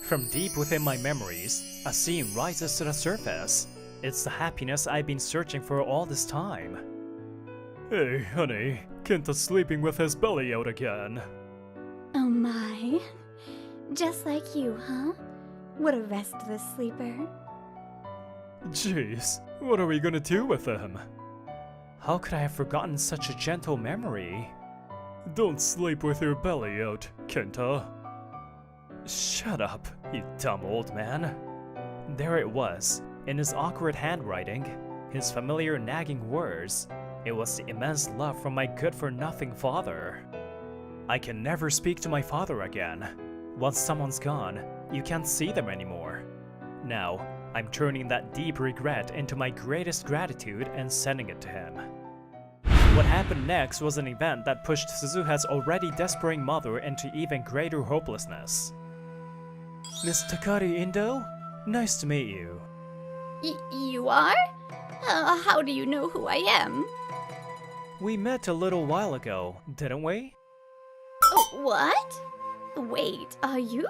From deep within my memories, a scene rises to the surface. It's the happiness I've been searching for all this time. Hey, honey, Kenta's sleeping with his belly out again. Oh my. Just like you, huh? What a restless sleeper. Jeez, what are we gonna do with him? How could I have forgotten such a gentle memory? Don't sleep with your belly out, Kenta. Shut up, you dumb old man. There it was, in his awkward handwriting, his familiar nagging words. It was the immense love from my good-for-nothing father. I can never speak to my father again. Once someone's gone, you can't see them anymore. Now, I'm turning that deep regret into my greatest gratitude and sending it to him. What happened next was an event that pushed Suzuha's already despairing mother into even greater hopelessness. Miss Takari Indo? Nice to meet you. You are? How do you know who I am? We met a little while ago, didn't we? What? Wait, are you?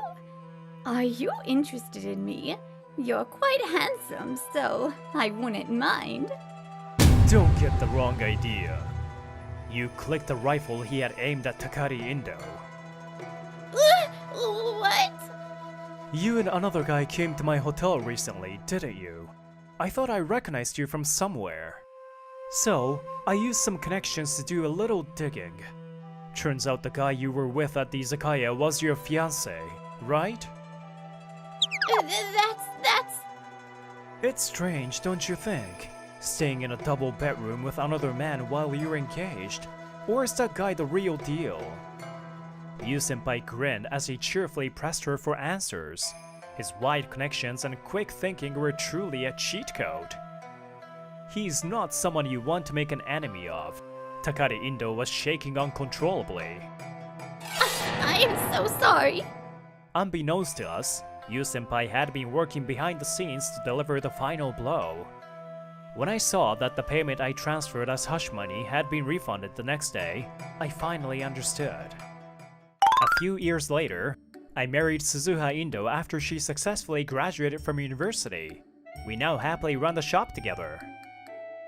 Are you interested in me? You're quite handsome, so I wouldn't mind. Don't get the wrong idea. You clicked the rifle he had aimed at Takari Indo. What? You and another guy came to my hotel recently, didn't you? I thought I recognized you from somewhere. So, I used some connections to do a little digging. Turns out the guy you were with at the izakaya was your fiancé, right? That's... It's strange, don't you think? Staying in a double bedroom with another man while you're engaged? Or is that guy the real deal? Yu-senpai grinned as he cheerfully pressed her for answers. His wide connections and quick thinking were truly a cheat code. He's not someone you want to make an enemy of. Takari Indo was shaking uncontrollably. I am so sorry. Unbeknownst to us, Yu-senpai had been working behind the scenes to deliver the final blow. When I saw that the payment I transferred as hush money had been refunded the next day, I finally understood. A few years later, I married Suzuha Indo after she successfully graduated from university. We now happily run the shop together.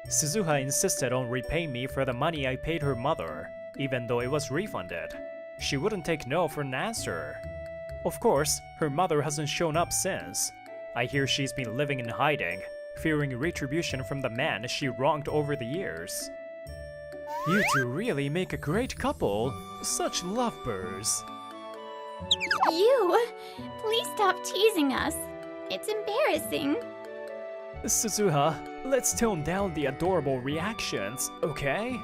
Suzuha insisted on repaying me for the money I paid her mother, even though it was refunded. She wouldn't take no for an answer. Of course, her mother hasn't shown up since. I hear she's been living in hiding, fearing retribution from the man she wronged over the years. You two really make a great couple, such lovebirds. You! Please stop teasing us. It's embarrassing. Suzuha, let's tone down the adorable reactions, okay?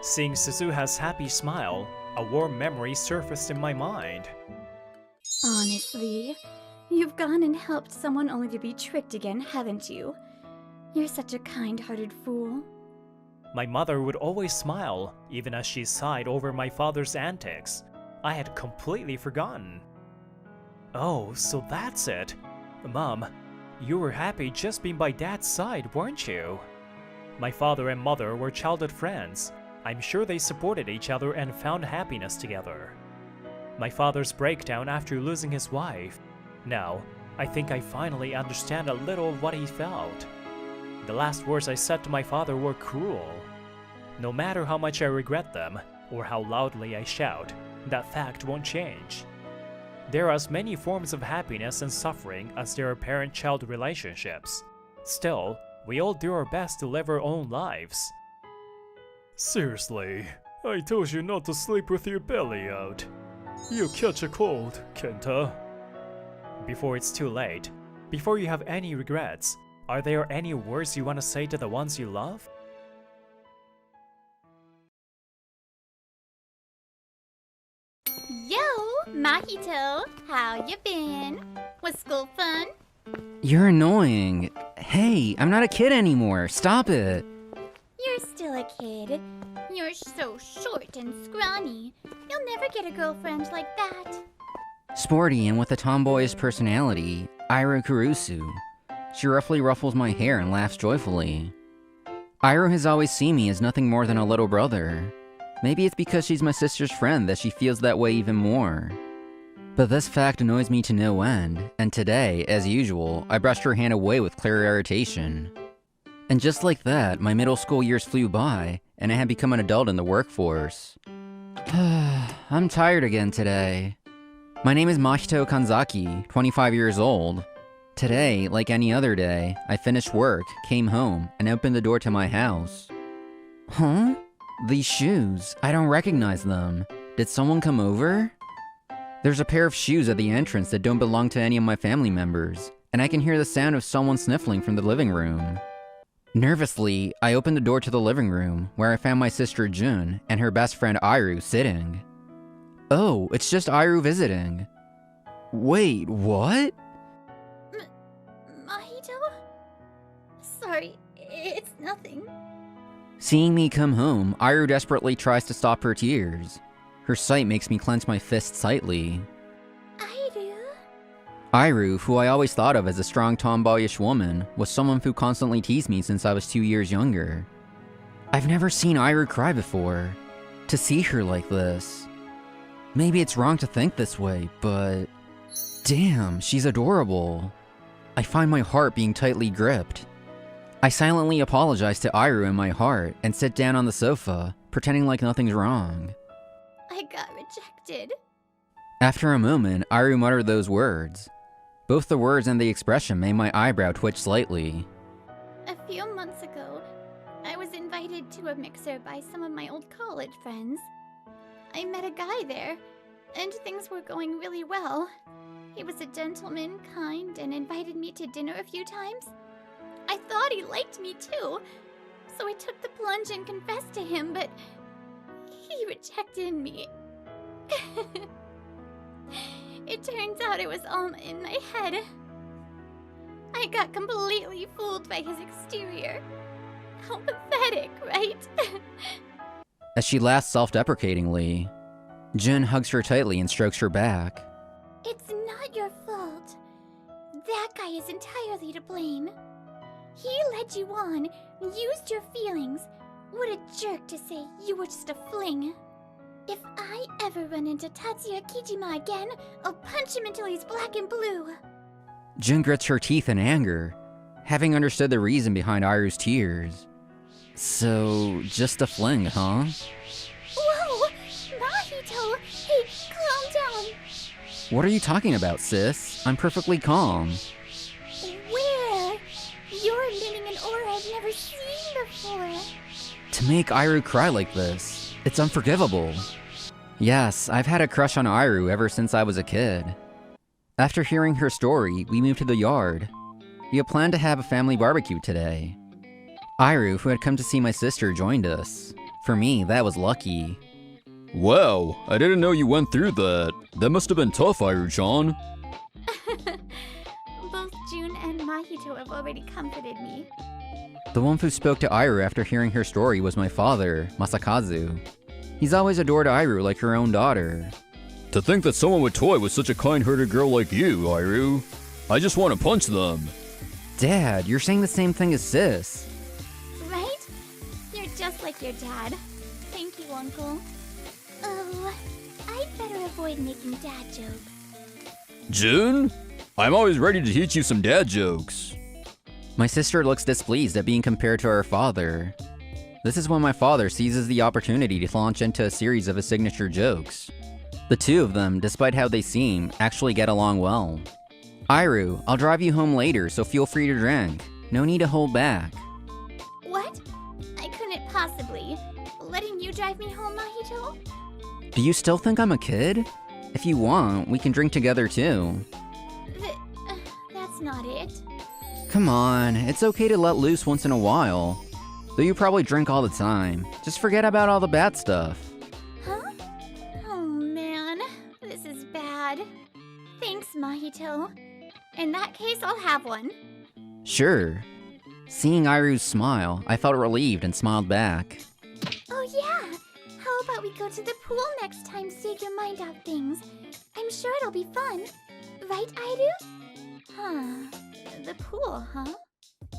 Seeing Suzuha's happy smile, a warm memory surfaced in my mind. Honestly, you've gone and helped someone only to be tricked again, haven't you? You're such a kind-hearted fool. My mother would always smile, even as she sighed over my father's antics. I had completely forgotten. Oh, so that's it. Mom, you were happy just being by Dad's side, weren't you? My father and mother were childhood friends. I'm sure they supported each other and found happiness together. My father's breakdown after losing his wife. Now, I think I finally understand a little of what he felt. The last words I said to my father were cruel. No matter how much I regret them, or how loudly I shout, that fact won't change. There are as many forms of happiness and suffering as there are parent-child relationships. Still, we all do our best to live our own lives. Seriously, I told you not to sleep with your belly out. You'll catch a cold, Kenta. Before it's too late, before you have any regrets, are there any words you want to say to the ones you love? Yo, Mahito, how you been? Was school fun? You're annoying. Hey, I'm not a kid anymore. Stop it. You're still a kid. You're so short and scrawny. You'll never get a girlfriend like that. Sporty and with a tomboyish personality, Iru Kurusu. She roughly ruffles my hair and laughs joyfully. Iru has always seen me as nothing more than a little brother. Maybe it's because she's my sister's friend that she feels that way even more. But this fact annoys me to no end, and today, as usual, I brushed her hand away with clear irritation. And just like that, my middle school years flew by, and I had become an adult in the workforce. I'm tired again today. My name is Mahito Kanzaki, 25 years old. Today, like any other day, I finished work, came home, and opened the door to my house. Huh? These shoes, I don't recognize them. Did someone come over? There's a pair of shoes at the entrance that don't belong to any of my family members, and I can hear the sound of someone sniffling from the living room. Nervously, I opened the door to the living room, where I found my sister Jun and her best friend Iru sitting. Oh, it's just Iru visiting. Wait, what? Mahito? Sorry, it's nothing. Seeing me come home, Iru desperately tries to stop her tears. Her sight makes me clench my fists tightly. Iru, who I always thought of as a strong tomboyish woman, was someone who constantly teased me since I was 2 years younger. I've never seen Iru cry before. To see her like this. Maybe it's wrong to think this way, but... damn, she's adorable. I find my heart being tightly gripped. I silently apologize to Iru in my heart and sit down on the sofa, pretending like nothing's wrong. I got rejected. After a moment, Iru muttered those words. Both the words and the expression made my eyebrow twitch slightly. A few months ago, I was invited to a mixer by some of my old college friends. I met a guy there, and things were going really well. He was a gentleman, kind, and invited me to dinner a few times. I thought he liked me too, so I took the plunge and confessed to him, but he rejected me. It turns out it was all in my head. I got completely fooled by his exterior. How pathetic, right? As she laughs self-deprecatingly, Jun hugs her tightly and strokes her back. It's not your fault. That guy is entirely to blame. He led you on, used your feelings. What a jerk to say you were just a fling. If I ever run into Tatsuya Kijima again, I'll punch him until he's black and blue. Jun grits her teeth in anger, having understood the reason behind Iru's tears. So, just a fling, huh? Whoa! Mahito! Hey, calm down! What are you talking about, sis? I'm perfectly calm. Where? You're emitting an aura I've never seen before. To make Iru cry like this, it's unforgivable. Yes, I've had a crush on Iru ever since I was a kid. After hearing her story, we moved to the yard. We had planned to have a family barbecue today. Iru, who had come to see my sister, joined us. For me, that was lucky. Wow, I didn't know you went through that. That must have been tough, Iru-chan. Both Jun and Mahito have already comforted me. The one who spoke to Iru after hearing her story was my father, Masakazu. He's always adored Iru like her own daughter. To think that someone would toy with such a kind-hearted girl like you, Iru. I just want to punch them. Dad, you're saying the same thing as sis. Right? You're just like your dad. Thank you, Uncle. Oh, I'd better avoid making dad jokes. Jun? I'm always ready to teach you some dad jokes. My sister looks displeased at being compared to her father. This is when my father seizes the opportunity to launch into a series of his signature jokes. The two of them, despite how they seem, actually get along well. Iru, I'll drive you home later, so feel free to drink. No need to hold back. What? I couldn't possibly. Letting you drive me home, Mahito? Do you still think I'm a kid? If you want, we can drink together too. That's not it. Come on, it's okay to let loose once in a while. Though you probably drink all the time. Just forget about all the bad stuff. Huh? Oh man, this is bad. Thanks, Mahito. In that case, I'll have one. Sure. Seeing Iru's smile, I felt relieved and smiled back. Oh yeah! How about we go to the pool next time to take your mind off things? I'm sure it'll be fun. Right, Iru? Huh. The pool, huh?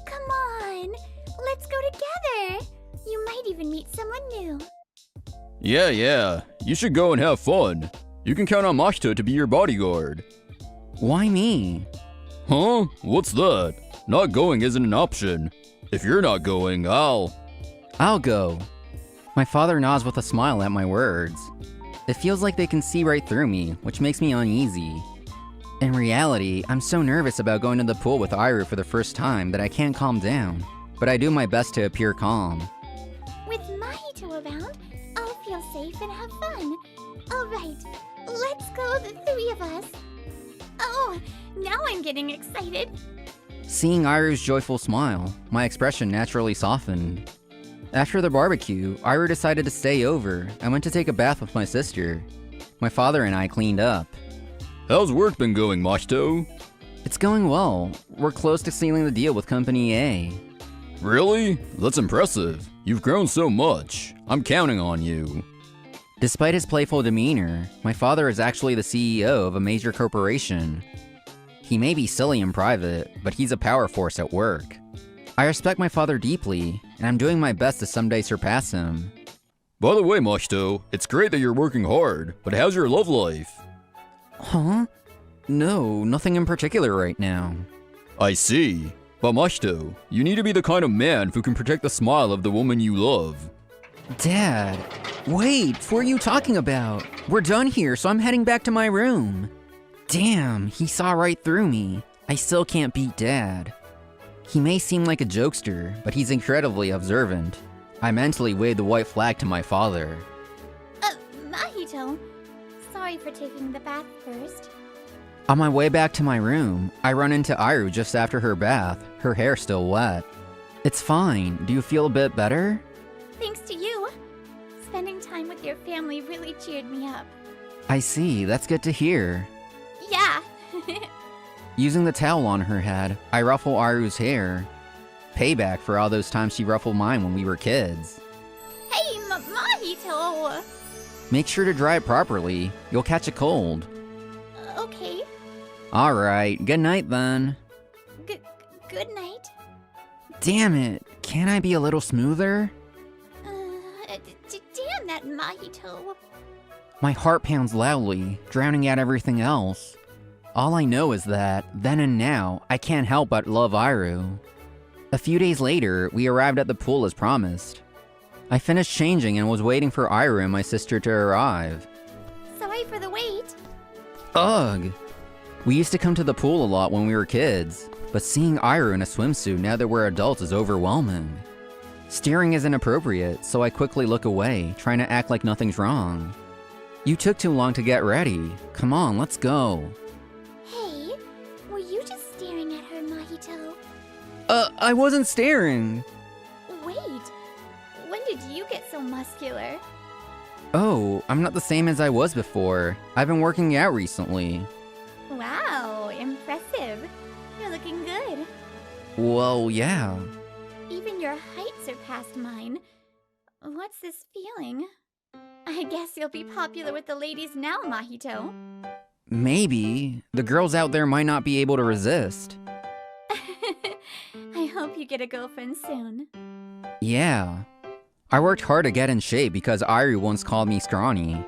Come on! Let's go together! You might even meet someone new. Yeah, you should go and have fun. You can count on Mahito to be your bodyguard. Why me? Huh? What's that? Not going isn't an option. If you're not going, I'll go. My father nods with a smile at my words. It feels like they can see right through me, which makes me uneasy. In reality, I'm so nervous about going to the pool with Iru for the first time that I can't calm down, but I do my best to appear calm. With Mahito around, I'll feel safe and have fun. Alright, let's go, the three of us. Oh, now I'm getting excited. Seeing Iru's joyful smile, my expression naturally softened. After the barbecue, Iru decided to stay over and went to take a bath with my sister. My father and I cleaned up. How's work been going, Mahito? It's going well. We're close to sealing the deal with Company A. Really? That's impressive. You've grown so much. I'm counting on you. Despite his playful demeanor, my father is actually the CEO of a major corporation. He may be silly in private, but he's a power force at work. I respect my father deeply, and I'm doing my best to someday surpass him. By the way, Mahito, it's great that you're working hard, but how's your love life? Huh? No, nothing in particular right now. I see. But Mahito, you need to be the kind of man who can protect the smile of the woman you love. Dad, wait, what are you talking about? We're done here, so I'm heading back to my room. Damn, he saw right through me. I still can't beat Dad. He may seem like a jokester, but he's incredibly observant. I mentally waved the white flag to my father. Mahito, sorry for taking the bath first. On my way back to my room, I run into Iru just after her bath, her hair still wet. It's fine, do you feel a bit better? Thanks to you. Spending time with your family really cheered me up. I see, that's good to hear. Yeah. Using the towel on her head, I ruffle Aru's hair. Payback for all those times she ruffled mine when we were kids. Hey, Mahito! Make sure to dry it properly. You'll catch a cold. Okay. Alright, good night then. Good night. Damn it, can't I be a little smoother? Damn that Mahito. My heart pounds loudly, drowning out everything else. All I know is that, then and now, I can't help but love Iru. A few days later, we arrived at the pool as promised. I finished changing and was waiting for Iru and my sister to arrive. Sorry for the wait. Ugh! We used to come to the pool a lot when we were kids, but seeing Iru in a swimsuit now that we're adults is overwhelming. Staring is inappropriate, so I quickly look away, trying to act like nothing's wrong. You took too long to get ready. Come on, let's go. Hey, were you just staring at her, Mahito? I wasn't staring. Wait, when did you get so muscular? Oh, I'm not the same as I was before. I've been working out recently. Wow, impressive. You're looking good. Well, yeah. Even your height surpassed mine. What's this feeling? I guess you'll be popular with the ladies now, Mahito. Maybe. The girls out there might not be able to resist. I hope you get a girlfriend soon. Yeah. I worked hard to get in shape because Iru once called me scrawny,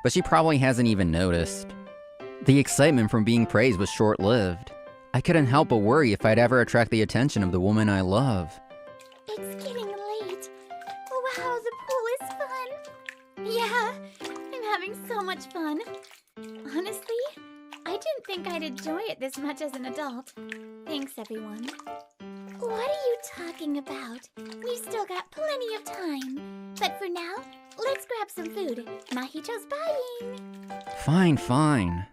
but she probably hasn't even noticed. The excitement from being praised was short-lived. I couldn't help but worry if I'd ever attract the attention of the woman I love. It's getting late. Wow, the pool is fun. Yeah, I'm having so much fun. Honestly, I didn't think I'd enjoy it this much as an adult. Thanks, everyone. What are you talking about? We've still got plenty of time. But for now, let's grab some food. Mahito's buying. Fine.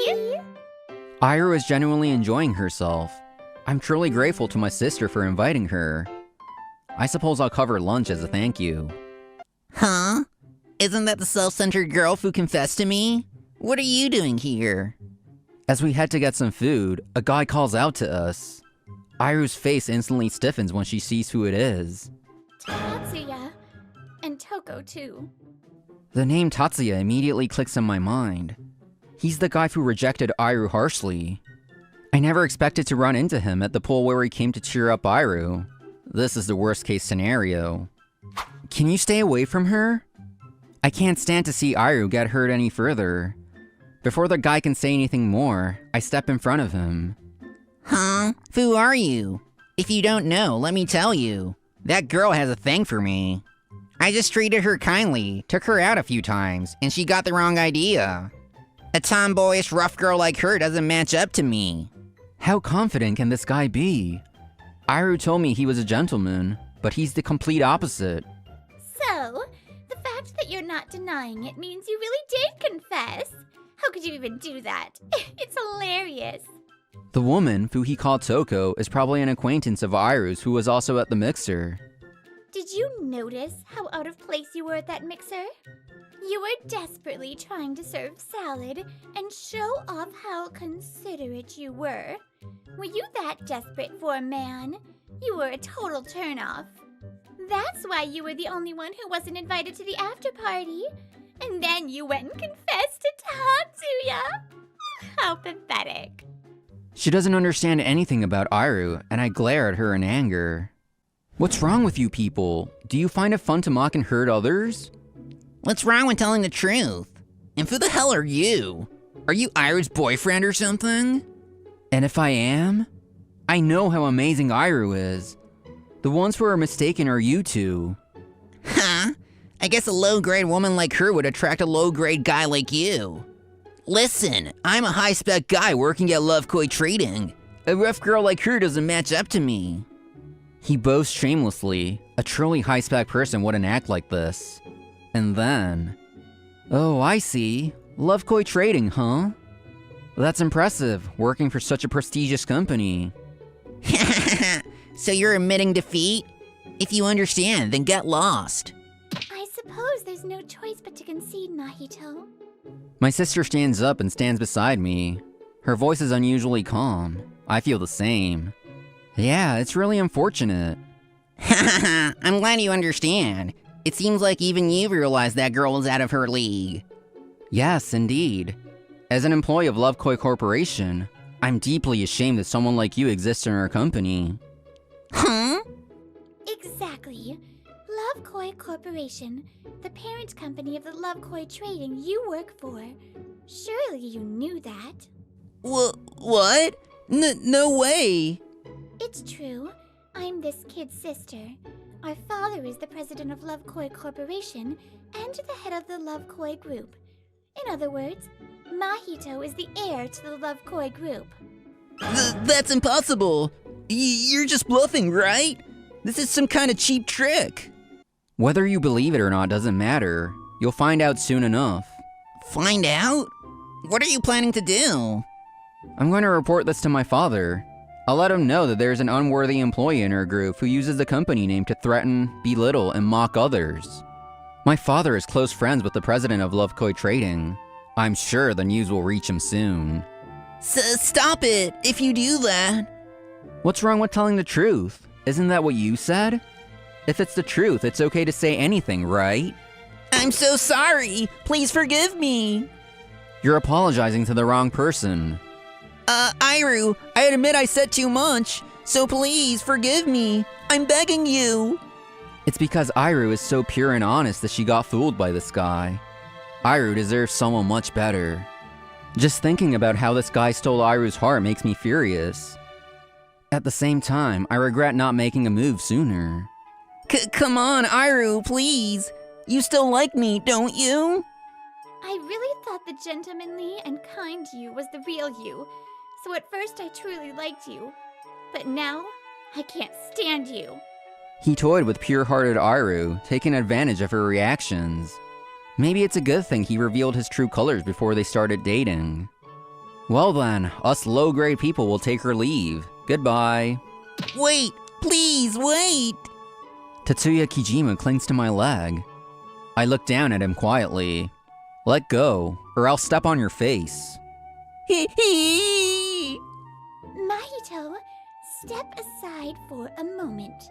Yay! Iru is genuinely enjoying herself. I'm truly grateful to my sister for inviting her. I suppose I'll cover lunch as a thank you. Huh? Isn't that the self-centered girl who confessed to me? What are you doing here? As we head to get some food, a guy calls out to us. Iru's face instantly stiffens when she sees who it is. Tatsuya. And Toko, too. The name Tatsuya immediately clicks in my mind. He's the guy who rejected Iru harshly. I never expected to run into him at the pool where we came to cheer up Iru. This is the worst case scenario. Can you stay away from her? I can't stand to see Iru get hurt any further. Before the guy can say anything more, I step in front of him. Huh? Who are you? If you don't know, let me tell you. That girl has a thing for me. I just treated her kindly, took her out a few times, and she got the wrong idea. A tomboyish rough girl like her doesn't match up to me. How confident can this guy be? Iru told me he was a gentleman, but he's the complete opposite. So, the fact that you're not denying it means you really did confess. How could you even do that? It's hilarious. The woman, who he called Toko, is probably an acquaintance of Iru's who was also at the mixer. Did you notice how out of place you were at that mixer? You were desperately trying to serve salad and show off how considerate you were. Were you that desperate for a man? You were a total turnoff. That's why you were the only one who wasn't invited to the after party. And then you went and confessed to Tatsuya. How pathetic. She doesn't understand anything about Iru, and I glare at her in anger. What's wrong with you people? Do you find it fun to mock and hurt others? What's wrong with telling the truth? And who the hell are you? Are you Iru's boyfriend or something? And if I am? I know how amazing Iru is. The ones who are mistaken are you two. Huh? I guess a low-grade woman like her would attract a low-grade guy like you. Listen, I'm a high-spec guy working at Love Koi Trading. A rough girl like her doesn't match up to me. He boasts shamelessly. A truly high-spec person wouldn't act like this. And then... Oh, I see. Love Koi Trading, huh? That's impressive, working for such a prestigious company. So you're admitting defeat? If you understand, then get lost. I suppose there's no choice but to concede, Mahito. My sister stands up and stands beside me. Her voice is unusually calm. I feel the same. Yeah, it's really unfortunate. I'm glad you understand. It seems like even you realize that girl is out of her league. Yes, indeed. As an employee of Lovekoi Corporation, I'm deeply ashamed that someone like you exists in our company. Huh? Exactly. Lovekoi Corporation, the parent company of the Lovekoi Trading you work for. Surely you knew that. What? No way. It's true. I'm this kid's sister. Our father is the president of Lovekoi Corporation and the head of the Lovekoi Group. In other words, Mahito is the heir to the Lovekoi Group. That's impossible. You're just bluffing, right? This is some kind of cheap trick. Whether you believe it or not doesn't matter. You'll find out soon enough. Find out? What are you planning to do? I'm going to report this to my father. I'll let him know that there's an unworthy employee in our group who uses the company name to threaten, belittle, and mock others. My father is close friends with the president of Lovekoi Trading. I'm sure the news will reach him soon. Stop it, if you do that. What's wrong with telling the truth? Isn't that what you said? If it's the truth, it's okay to say anything, right? I'm so sorry. Please forgive me. You're apologizing to the wrong person. Iru, I admit I said too much, so please forgive me. I'm begging you. It's because Iru is so pure and honest that she got fooled by this guy. Iru deserves someone much better. Just thinking about how this guy stole Iru's heart makes me furious. At the same time, I regret not making a move sooner. Come on, Iru, please. You still like me, don't you? I really thought the gentlemanly and kind you was the real you, so at first I truly liked you. But now, I can't stand you. He toyed with pure-hearted Iru, taking advantage of her reactions. Maybe it's a good thing he revealed his true colors before they started dating. Well then, us low-grade people will take her leave. Goodbye. Wait, please, wait! Tatsuya Kijima clings to my leg. I look down at him quietly. Let go, or I'll step on your face. Mahito, step aside for a moment.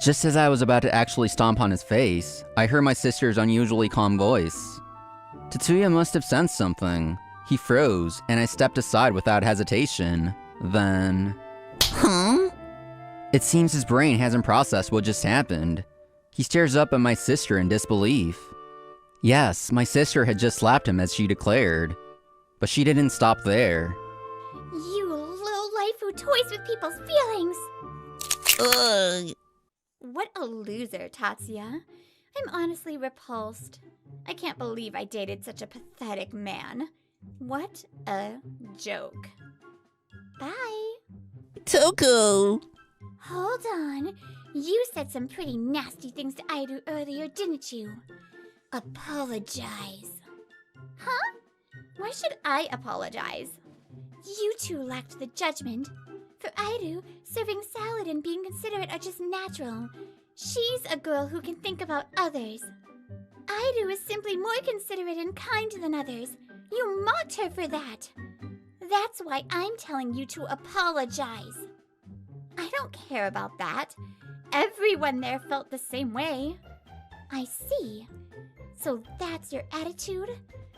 Just as I was about to actually stomp on his face, I heard my sister's unusually calm voice. Tatsuya must have sensed something. He froze, and I stepped aside without hesitation. Then... Huh? It seems his brain hasn't processed what just happened. He stares up at my sister in disbelief. Yes, my sister had just slapped him as she declared. But she didn't stop there. You low-life who toys with people's feelings! Ugh. What a loser, Tatsuya. I'm honestly repulsed. I can't believe I dated such a pathetic man. What a joke. Bye. Toko! Hold on. You said some pretty nasty things to Airu earlier, didn't you? Apologize. Huh? Why should I apologize? You two lacked the judgment. For Airu, serving salad and being considerate are just natural. She's a girl who can think about others. Airu is simply more considerate and kind than others. You mocked her for that. That's why I'm telling you to apologize. I don't care about that. Everyone there felt the same way. I see. So that's your attitude?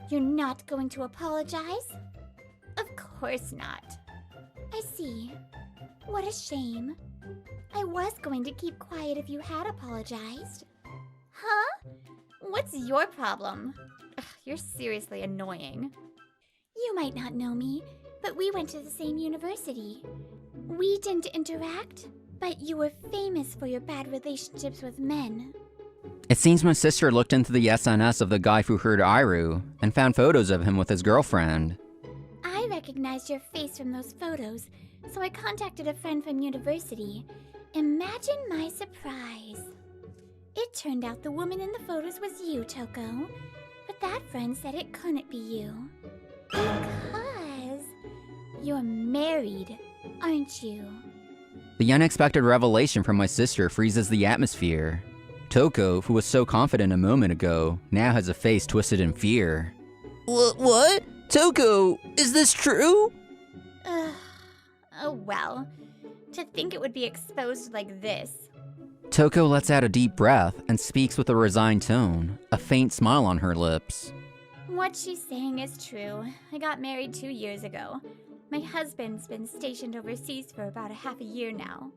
You're not going to apologize? Of course not. I see. What a shame. I was going to keep quiet if you had apologized. Huh? What's your problem? Ugh, you're seriously annoying. You might not know me, but we went to the same university. We didn't interact, but you were famous for your bad relationships with men. It seems my sister looked into the SNS of the guy who hurt Airu and found photos of him with his girlfriend. I recognized your face from those photos, so I contacted a friend from university. Imagine my surprise. It turned out the woman in the photos was you, Toko. But that friend said it couldn't be you. Because you're married, aren't you? The unexpected revelation from my sister freezes the atmosphere. Toko, who was so confident a moment ago, now has a face twisted in fear. What? Toko, is this true? Oh well. To think it would be exposed like this. Toko lets out a deep breath and speaks with a resigned tone, a faint smile on her lips. What she's saying is true. I got married 2 years ago. My husband's been stationed overseas for about half a year now.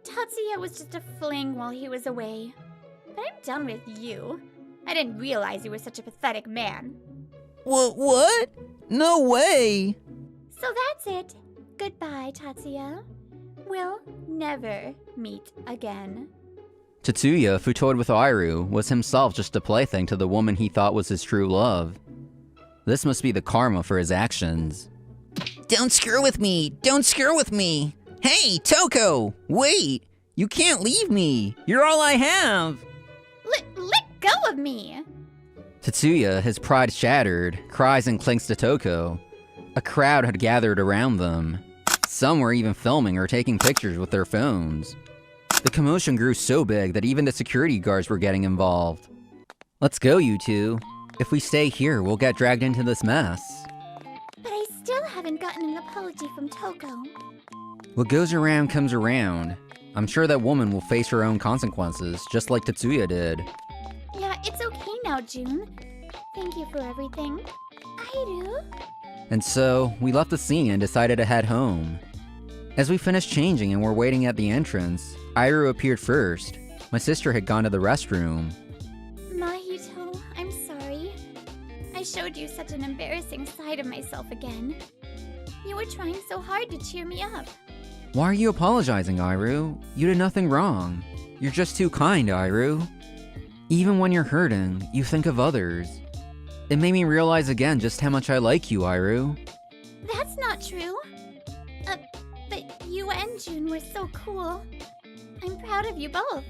Tatsuya was just a fling while he was away. But I'm done with you. I didn't realize you were such a pathetic man. What? No way! So that's it. Goodbye, Tatsuya. We'll never meet again. Tatsuya, who toyed with Airu, was himself just a plaything to the woman he thought was his true love. This must be the karma for his actions. Don't screw with me! Don't screw with me! Hey, Toko! Wait! You can't leave me! You're all I have! Let go of me! Tatsuya, his pride shattered, cries and clinks to Toko. A crowd had gathered around them. Some were even filming or taking pictures with their phones. The commotion grew so big that even the security guards were getting involved. Let's go, you two. If we stay here, we'll get dragged into this mess. But I still haven't gotten an apology from Toko. What goes around comes around. I'm sure that woman will face her own consequences, just like Tatsuya did. Yeah, it's okay now, June. Thank you for everything. Airu? And so, we left the scene and decided to head home. As we finished changing and were waiting at the entrance, Airu appeared first. My sister had gone to the restroom. Mahito, I'm sorry. I showed you such an embarrassing side of myself again. You were trying so hard to cheer me up. Why are you apologizing, Airu? You did nothing wrong. You're just too kind, Airu. Even when you're hurting, you think of others. It made me realize again just how much I like you, Airu. That's not true. But you and June were so cool. I'm proud of you both.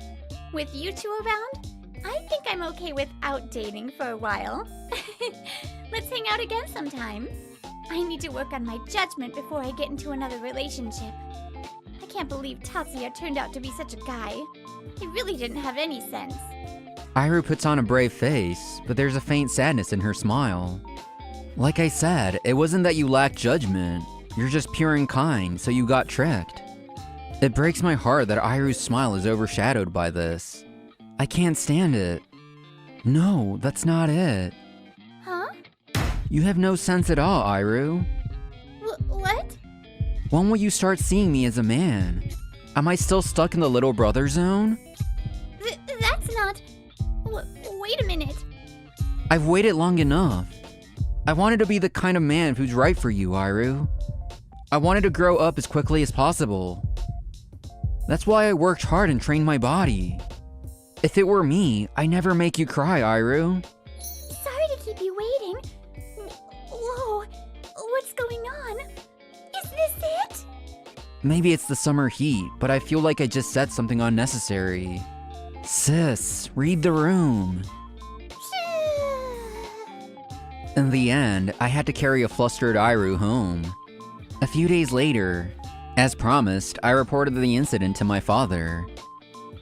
With you two around, I think I'm okay without dating for a while. Let's hang out again sometime. I need to work on my judgment before I get into another relationship. I can't believe Tatsuya turned out to be such a guy. He really didn't have any sense. Airu puts on a brave face, but there's a faint sadness in her smile. Like I said, it wasn't that you lacked judgment. You're just pure and kind, so you got tricked. It breaks my heart that Airu's smile is overshadowed by this. I can't stand it. No, that's not it. Huh? You have no sense at all, Airu. What? When will you start seeing me as a man? Am I still stuck in the little brother zone? That's not... wait a minute. I've waited long enough. I wanted to be the kind of man who's right for you, Airu. I wanted to grow up as quickly as possible. That's why I worked hard and trained my body. If it were me, I'd never make you cry, Airu. Sorry to keep you waiting. Whoa, what's going on? Is this it? Maybe it's the summer heat, but I feel like I just said something unnecessary. Sis, read the room. In the end, I had to carry a flustered Airu home. A few days later, as promised, I reported the incident to my father.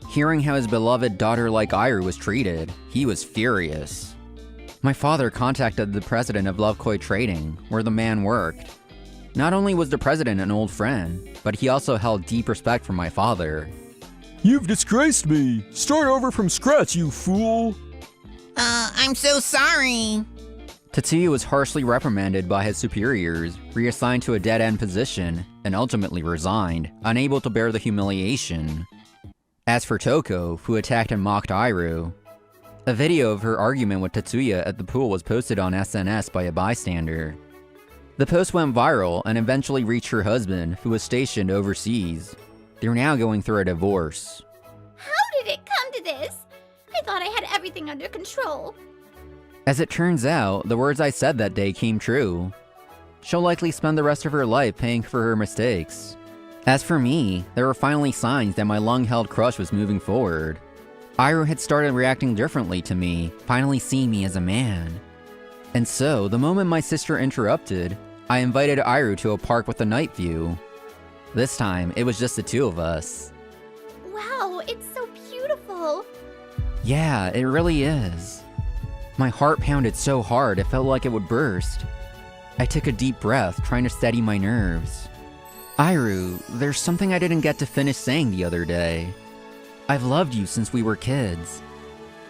Hearing how his beloved daughter-like Airu was treated, he was furious. My father contacted the president of Love Koi Trading, where the man worked. Not only was the president an old friend, but he also held deep respect for my father. You've disgraced me! Start over from scratch, you fool! I'm so sorry. Tatsuya was harshly reprimanded by his superiors, reassigned to a dead-end position, and ultimately resigned, unable to bear the humiliation. As for Toko, who attacked and mocked Airu, a video of her argument with Tatsuya at the pool was posted on SNS by a bystander. The post went viral and eventually reached her husband, who was stationed overseas. They're now going through a divorce. How did it come to this? I thought I had everything under control. As it turns out, the words I said that day came true. She'll likely spend the rest of her life paying for her mistakes. As for me, there were finally signs that my long-held crush was moving forward. Airu had started reacting differently to me, finally seeing me as a man. And so, the moment my sister interrupted, I invited Airu to a park with a night view. This time, it was just the two of us. Wow, it's so beautiful. Yeah, it really is. My heart pounded so hard it felt like it would burst. I took a deep breath, trying to steady my nerves. Iru, there's something I didn't get to finish saying the other day. I've loved you since we were kids.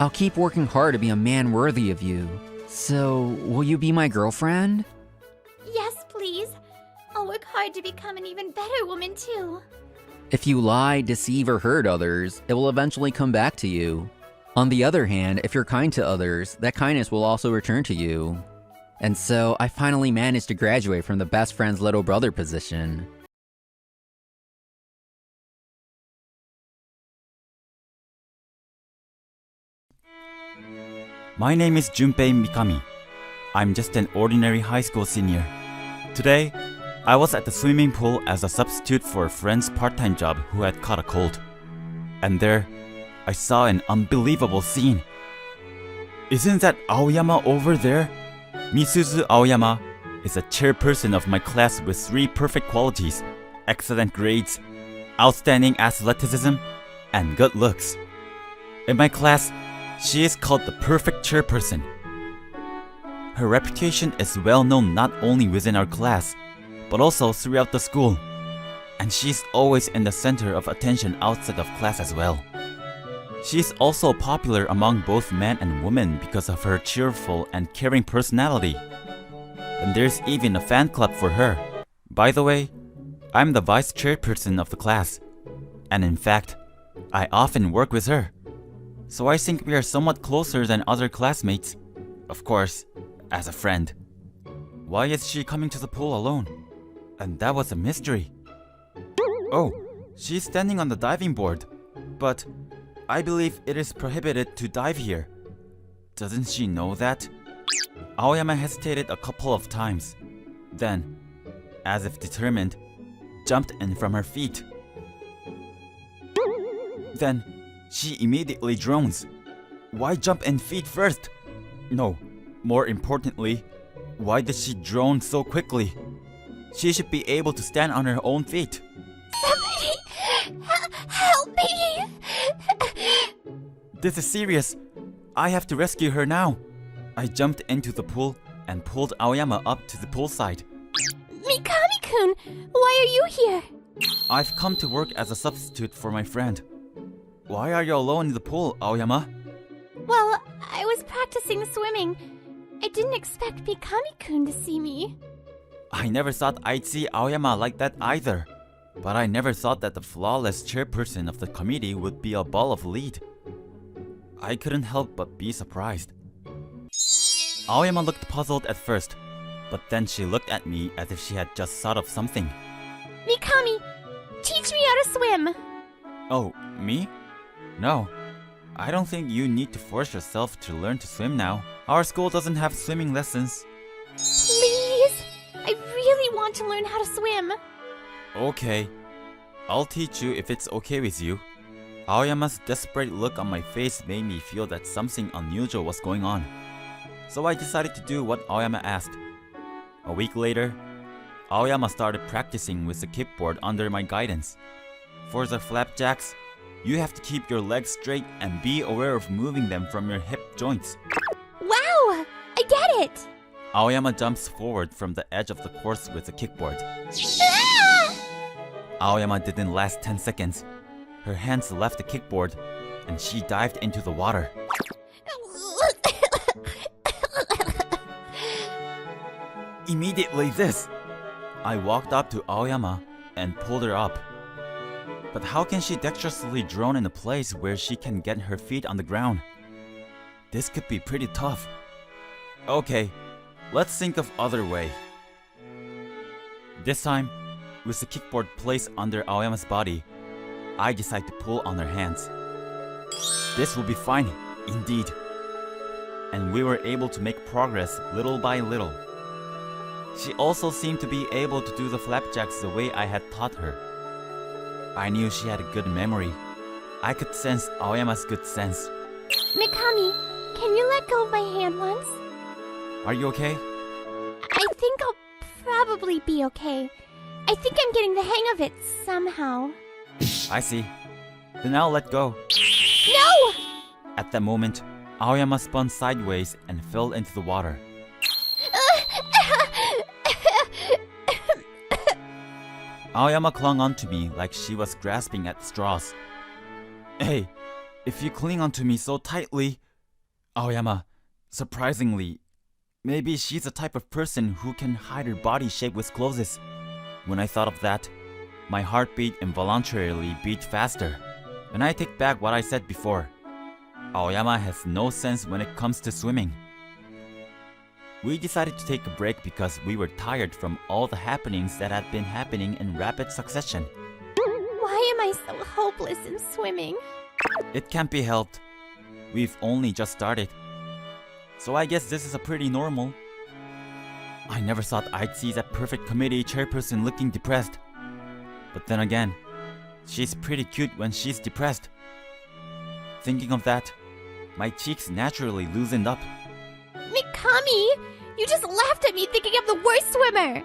I'll keep working hard to be a man worthy of you. So, will you be my girlfriend? Yes, please. I'll work hard to become an even better woman, too. If you lie, deceive, or hurt others, it will eventually come back to you. On the other hand, if you're kind to others, that kindness will also return to you. And so, I finally managed to graduate from the best friend's little brother position. My name is Junpei Mikami. I'm just an ordinary high school senior. Today, I was at the swimming pool as a substitute for a friend's part-time job who had caught a cold. And there, I saw an unbelievable scene. Isn't that Aoyama over there? Misuzu Aoyama is a chairperson of my class with 3 perfect qualities: excellent grades, outstanding athleticism, and good looks. In my class, she is called the perfect chairperson. Her reputation is well known not only within our class, but also throughout the school. And she's always in the center of attention outside of class as well. She's also popular among both men and women because of her cheerful and caring personality. And there's even a fan club for her. By the way, I'm the vice chairperson of the class. And in fact, I often work with her. So I think we are somewhat closer than other classmates. Of course, as a friend. Why is she coming to the pool alone? And that was a mystery. Oh, she's standing on the diving board. But I believe it is prohibited to dive here. Doesn't she know that? Aoyama hesitated a couple of times. Then, as if determined, jumped in from her feet. Then, she immediately drones. Why jump in feet first? No, more importantly, why did she drone so quickly? She should be able to stand on her own feet. Somebody, help me! This is serious. I have to rescue her now. I jumped into the pool and pulled Aoyama up to the poolside. Mikami-kun, why are you here? I've come to work as a substitute for my friend. Why are you alone in the pool, Aoyama? Well, I was practicing swimming. I didn't expect Mikami-kun to see me. I never thought I'd see Aoyama like that either. But I never thought that the flawless chairperson of the committee would be a ball of lead. I couldn't help but be surprised. Aoyama looked puzzled at first, but then she looked at me as if she had just thought of something. Mikami, teach me how to swim. Oh, me? No. I don't think you need to force yourself to learn to swim now. Our school doesn't have swimming lessons. Please, I really want to learn how to swim. Okay. I'll teach you if it's okay with you. Aoyama's desperate look on my face made me feel that something unusual was going on. So I decided to do what Aoyama asked. A week later, Aoyama started practicing with the kickboard under my guidance. For the flapjacks, you have to keep your legs straight and be aware of moving them from your hip joints. Wow, I get it. Aoyama jumps forward from the edge of the course with the kickboard. Ah! Aoyama didn't last 10 seconds. Her hands left the kickboard, and she dived into the water. Immediately this! I walked up to Aoyama and pulled her up. But how can she dexterously drone in a place where she can get her feet on the ground? This could be pretty tough. Okay, let's think of other way. This time, with the kickboard placed under Aoyama's body, I decide to pull on her hands. This will be fine, indeed. And we were able to make progress little by little. She also seemed to be able to do the flapjacks the way I had taught her. I knew she had a good memory. I could sense Aoyama's good sense. Mikami, can you let go of my hand once? Are you okay? I think I'll probably be okay. I think I'm getting the hang of it somehow. I see. Then I'll let go. No! At that moment, Aoyama spun sideways and fell into the water. Aoyama clung onto me like she was grasping at straws. Hey, if you cling onto me so tightly... Aoyama, surprisingly, maybe she's the type of person who can hide her body shape with clothes. When I thought of that, my heartbeat involuntarily beat faster. And I take back what I said before. Aoyama has no sense when it comes to swimming. We decided to take a break because we were tired from all the happenings that had been happening in rapid succession. Why am I so hopeless in swimming? It can't be helped. We've only just started. So I guess this is a pretty normal. I never thought I'd see that perfect committee chairperson looking depressed. But then again, she's pretty cute when she's depressed. Thinking of that, my cheeks naturally loosened up. Mikami, you just laughed at me thinking I'm the worst swimmer.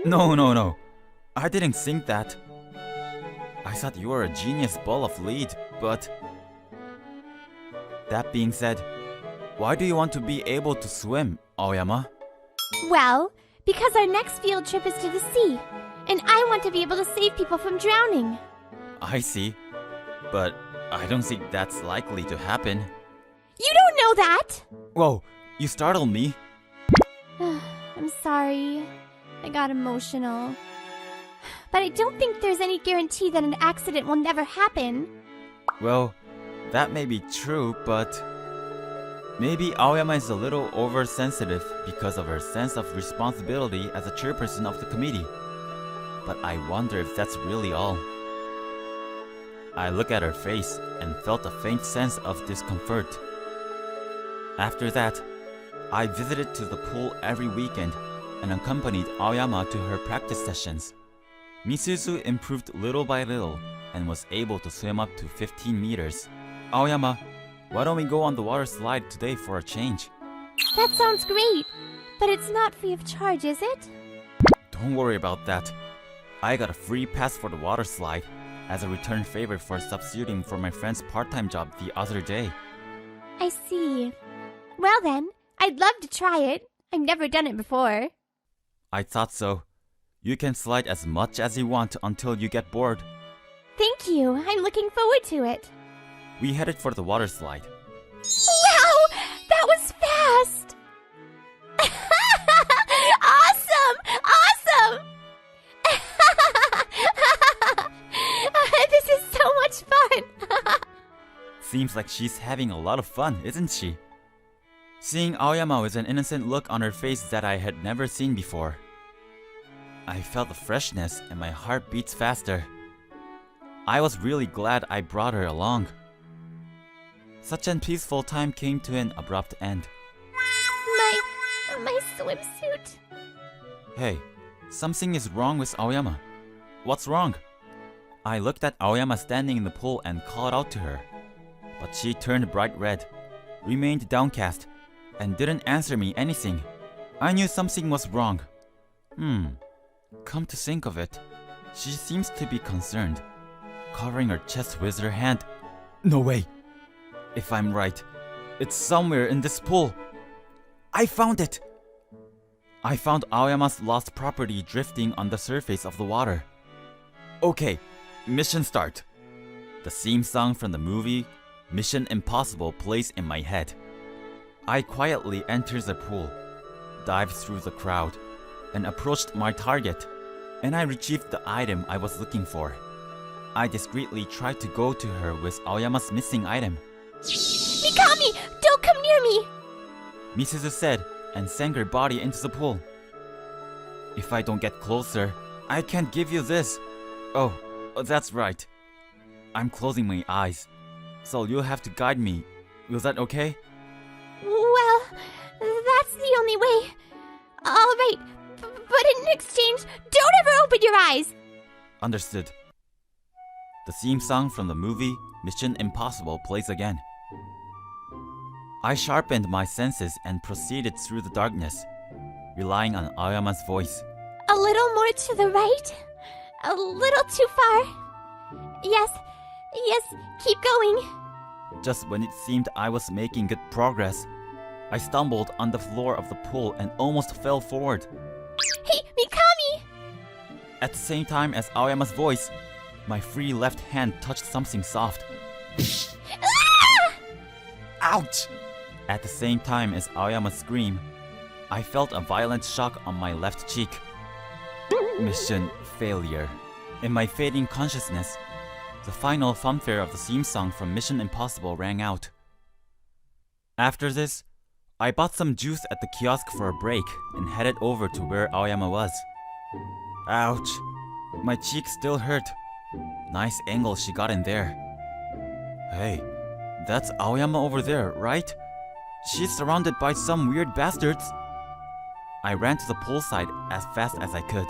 No. I didn't think that. I thought you were a genius ball of lead, but... That being said, why do you want to be able to swim, Aoyama? Well, because our next field trip is to the sea, and I want to be able to save people from drowning. I see, but I don't think that's likely to happen. You don't know that! Whoa, you startled me. I'm sorry. I got emotional. But I don't think there's any guarantee that an accident will never happen. Well, that may be true, but... Maybe Aoyama is a little oversensitive because of her sense of responsibility as a chairperson of the committee. But I wonder if that's really all. I looked at her face and felt a faint sense of discomfort. After that, I visited to the pool every weekend and accompanied Aoyama to her practice sessions. Misuzu improved little by little and was able to swim up to 15 meters. Aoyama, why don't we go on the water slide today for a change? That sounds great, but it's not free of charge, is it? Don't worry about that. I got a free pass for the water slide as a return favor for substituting for my friend's part-time job the other day. I see. Well then, I'd love to try it. I've never done it before. I thought so. You can slide as much as you want until you get bored. Thank you. I'm looking forward to it. We headed for the water slide. Wow! That was fast! Awesome! Awesome! This is so much fun! Seems like she's having a lot of fun, isn't she? Seeing Aoyama with an innocent look on her face that I had never seen before. I felt the freshness and my heart beats faster. I was really glad I brought her along. Such a peaceful time came to an abrupt end. My swimsuit. Hey, something is wrong with Aoyama. What's wrong? I looked at Aoyama standing in the pool and called out to her. But she turned bright red, remained downcast, and didn't answer me anything. I knew something was wrong. Come to think of it, she seems to be concerned, covering her chest with her hand. No way! If I'm right, it's somewhere in this pool. I found it! I found Aoyama's lost property drifting on the surface of the water. Okay, mission start. The theme song from the movie Mission Impossible plays in my head. I quietly entered the pool, dived through the crowd, and approached my target, and I retrieved the item I was looking for. I discreetly tried to go to her with Aoyama's missing item. Mikami! Don't come near me! Misuzu said and sank her body into the pool. If I don't get closer, I can't give you this. Oh, that's right. I'm closing my eyes, so you'll have to guide me. Was that okay? Well, that's the only way. Alright, but in exchange, don't ever open your eyes! Understood. The theme song from the movie Mission Impossible plays again. I sharpened my senses and proceeded through the darkness, relying on Aoyama's voice. A little more to the right? A little too far? Yes, keep going. Just when it seemed I was making good progress, I stumbled on the floor of the pool and almost fell forward. Hey, Mikami! At the same time as Aoyama's voice, my free left hand touched something soft. Ah! Ouch! At the same time as Aoyama's scream, I felt a violent shock on my left cheek. Mission failure. In my fading consciousness, the final fanfare of the theme song from Mission Impossible rang out. After this, I bought some juice at the kiosk for a break and headed over to where Aoyama was. Ouch! My cheek still hurt. Nice angle she got in there. Hey, that's Aoyama over there, right? She's surrounded by some weird bastards. I ran to the poolside as fast as I could.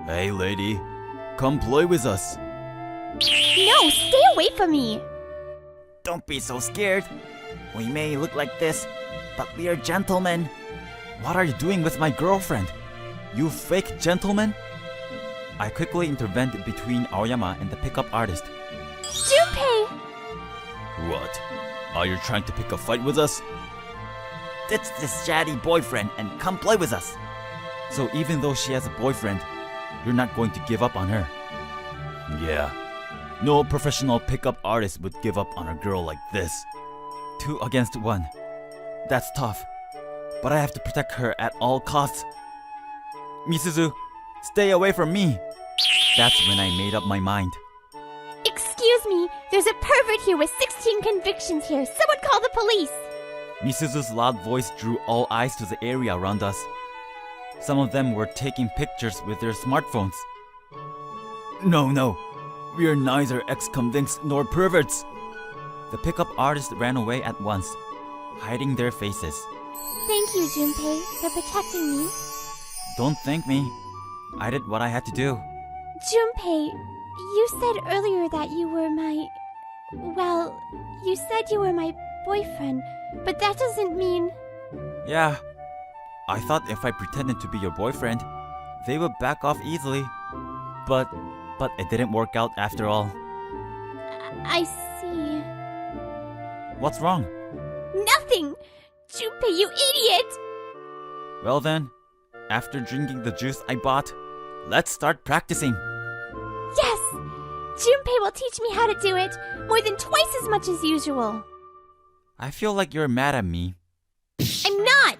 Hey lady, come play with us. No, stay away from me! Don't be so scared. We may look like this, but we are gentlemen. What are you doing with my girlfriend? You fake gentleman? I quickly intervened between Aoyama and the pickup artist. Junpei! What? Are you trying to pick a fight with us? Ditch this chatty boyfriend and come play with us. So even though she has a boyfriend, you're not going to give up on her. Yeah. No professional pickup artist would give up on a girl like this. 2 against 1. That's tough. But I have to protect her at all costs. Misuzu, stay away from me. That's when I made up my mind. Excuse me, there's a pervert here with 16 convictions here. Someone call the police! Misuzu's loud voice drew all eyes to the area around us. Some of them were taking pictures with their smartphones. No. We are neither ex-convicts nor perverts. The pickup artist ran away at once, hiding their faces. Thank you, Junpei, for protecting me. Don't thank me. I did what I had to do. Junpei, you said earlier that you were my... Well, you said you were my boyfriend, but that doesn't mean... Yeah. I thought if I pretended to be your boyfriend, they would back off easily. But it didn't work out after all. I see. What's wrong? Nothing! Junpei, you idiot! Well then, after drinking the juice I bought, let's start practicing. Yes! Junpei will teach me how to do it, more than twice as much as usual. I feel like you're mad at me. I'm not!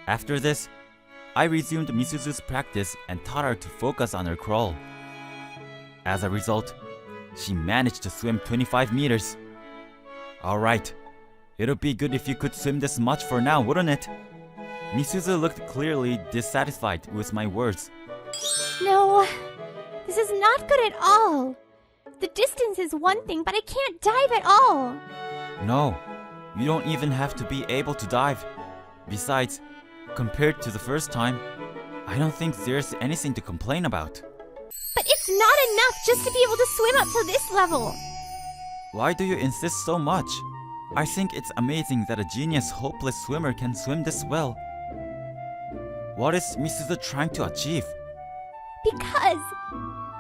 After this, I resumed Misuzu's practice and taught her to focus on her crawl. As a result, she managed to swim 25 meters. Alright, it'll be good if you could swim this much for now, wouldn't it? Misuzu looked clearly dissatisfied with my words. No, this is not good at all. The distance is one thing, but I can't dive at all. No, you don't even have to be able to dive. Besides, compared to the first time, I don't think there's anything to complain about. But it's not enough just to be able to swim up to this level. Why do you insist so much? I think it's amazing that a genius, hopeless swimmer can swim this well. What is Misuzu trying to achieve? Because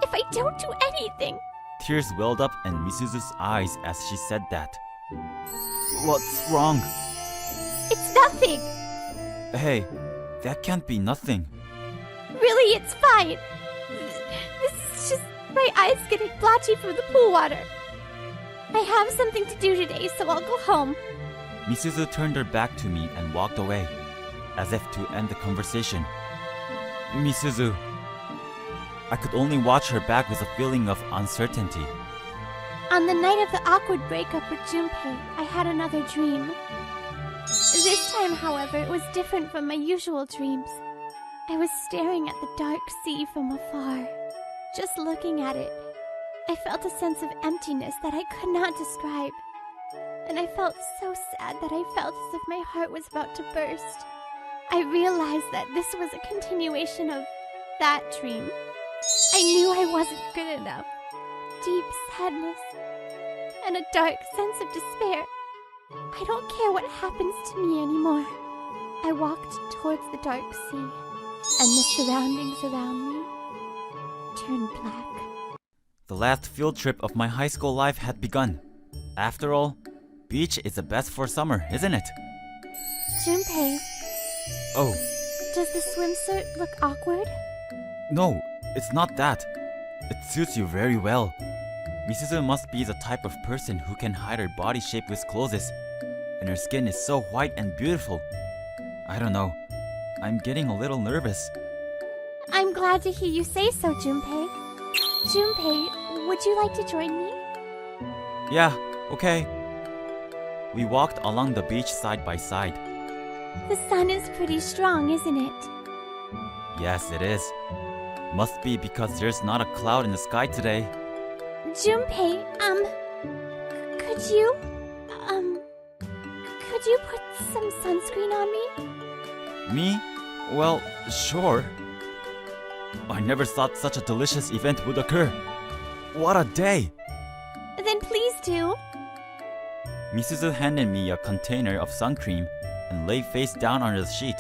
if I don't do anything... Tears welled up in Misuzu's eyes as she said that. What's wrong? It's nothing. Hey, that can't be nothing. Really, it's fine. This is just my eyes getting blotchy from the pool water. I have something to do today, so I'll go home. Misuzu turned her back to me and walked away, as if to end the conversation. Misuzu. I could only watch her back with a feeling of uncertainty. On the night of the awkward breakup with Junpei, I had another dream. This time, however, it was different from my usual dreams. I was staring at the dark sea from afar. Just looking at it, I felt a sense of emptiness that I could not describe. And I felt so sad that I felt as if my heart was about to burst. I realized that this was a continuation of that dream. I knew I wasn't good enough. Deep sadness and a dark sense of despair. I don't care what happens to me anymore. I walked towards the dark sea, and the surroundings around me turned black. The last field trip of my high school life had begun. After all, beach is the best for summer, isn't it? Junpei, Oh, does the swimsuit look awkward? no, it's not that. It suits you very well. Misuzu must be the type of person who can hide her body shape with clothes, and her skin is so white and beautiful. I don't know. I'm getting a little nervous. I'm glad to hear you say so, Junpei. Junpei, would you like to join me? Yeah, okay. We walked along the beach side by side. The sun is pretty strong, isn't it? Yes, it is. Must be because there's not a cloud in the sky today. Junpei, could you, could you put some sunscreen on me? Me? Well, sure. I never thought such a delicious event would occur. What a day! Then please do. Misuzu handed me a container of sun cream and lay face down on the sheet.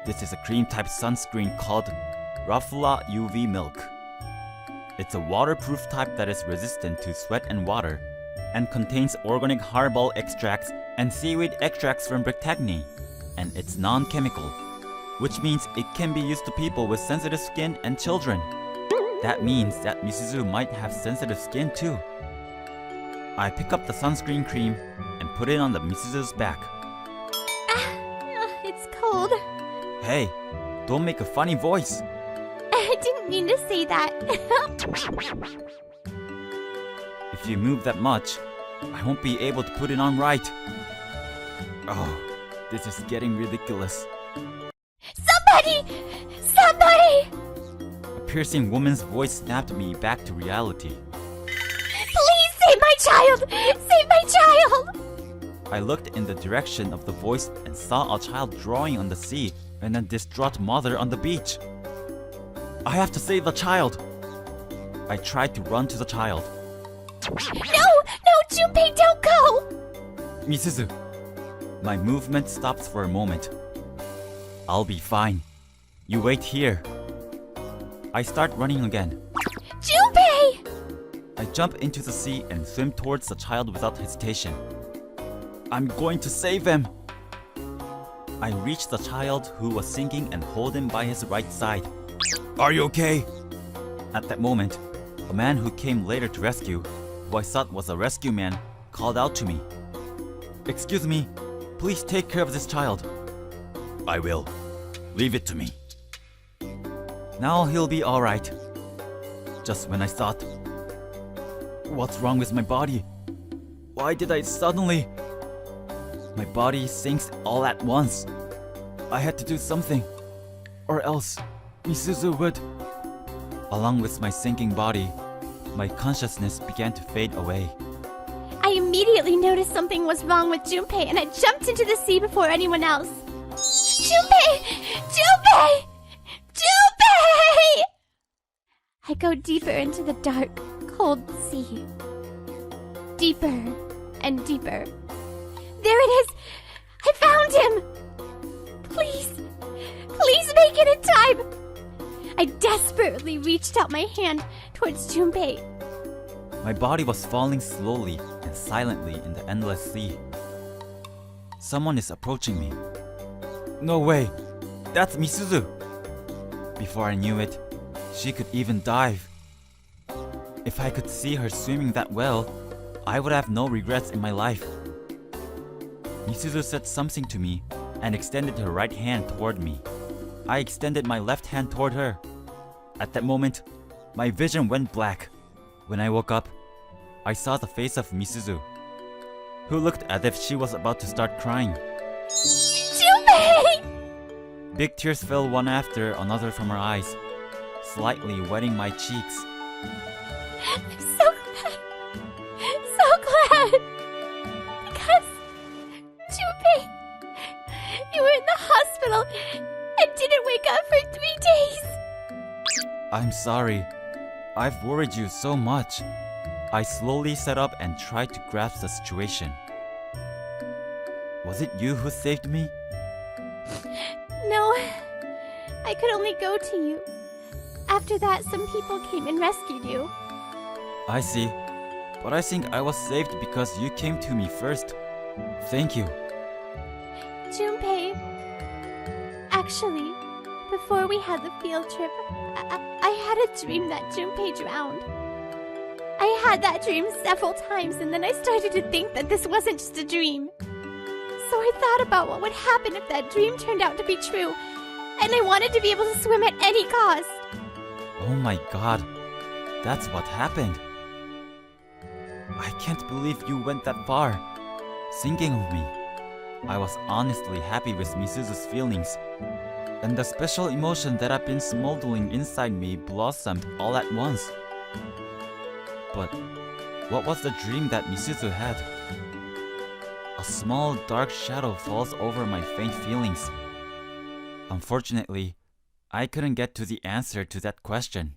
This is a cream-type sunscreen called Raffula UV Milk. It's a waterproof type that is resistant to sweat and water, and contains organic harbol extracts and seaweed extracts from Brictagny, and it's non-chemical, which means it can be used to people with sensitive skin and children. That means that Misuzu might have sensitive skin too. I pick up the sunscreen cream and put it on the Misuzu's back. It's cold. Hey, don't make a funny voice. I didn't mean to say that. If you move that much, I won't be able to put it on right. Oh, this is getting ridiculous. Somebody! Somebody! A piercing woman's voice snapped me back to reality. Please save my child! Save my child! I looked in the direction of the voice and saw a child drawing on the sea and a distraught mother on the beach. I have to save the child. I tried to run to the child. No! Junpei, don't go! Misuzu. My movement stops for a moment. I'll be fine. You wait here. I start running again. Junpei! I jump into the sea and swim towards the child without hesitation. I'm going to save him! I reach the child who was sinking and hold him by his right side. Are you okay? At that moment, a man who came later to rescue, who I thought was a rescue man, called out to me. Excuse me, please take care of this child. I will. Leave it to me. Now he'll be alright. Just when I thought, what's wrong with my body? Why did I suddenly... My body sinks all at once. I had to do something, or else Misuzu would... Along with my sinking body, my consciousness began to fade away. I immediately noticed something was wrong with Junpei and I jumped into the sea before anyone else. Junpei! Junpei! Junpei! I go deeper into the dark, cold sea. Deeper and deeper. There it is! I found him! Please, please make it in time! I desperately reached out my hand towards Junpei. My body was falling slowly and silently in the endless sea. Someone is approaching me. No way! That's Misuzu! Before I knew it, she could even dive. If I could see her swimming that well, I would have no regrets in my life. Misuzu said something to me and extended her right hand toward me. I extended my left hand toward her. At that moment, my vision went black. When I woke up, I saw the face of Misuzu, who looked as if she was about to start crying. Junpei! Big tears fell one after another from her eyes, slightly wetting my cheeks. I'm so glad. So glad. Because, Junpei, you were in the hospital and didn't wake up for 3 days. I'm sorry. I've worried you so much. I slowly sat up and tried to grasp the situation. Was it you who saved me? No, I could only go to you. After that, some people came and rescued you. I see. but I think I was saved because you came to me first. Thank you. Junpei, actually, before we had the field trip, I had a dream that Junpei drowned. I had that dream several times, and then I started to think that this wasn't just a dream. So I thought about what would happen if that dream turned out to be true, and I wanted to be able to swim at any cost. Oh my god, that's what happened. I can't believe you went that far, thinking of me. I was honestly happy with Misuzu's feelings, and the special emotion that had been smoldering inside me blossomed all at once. But what was the dream that Misuzu had? A small dark shadow falls over my faint feelings. Unfortunately, I couldn't get to the answer to that question.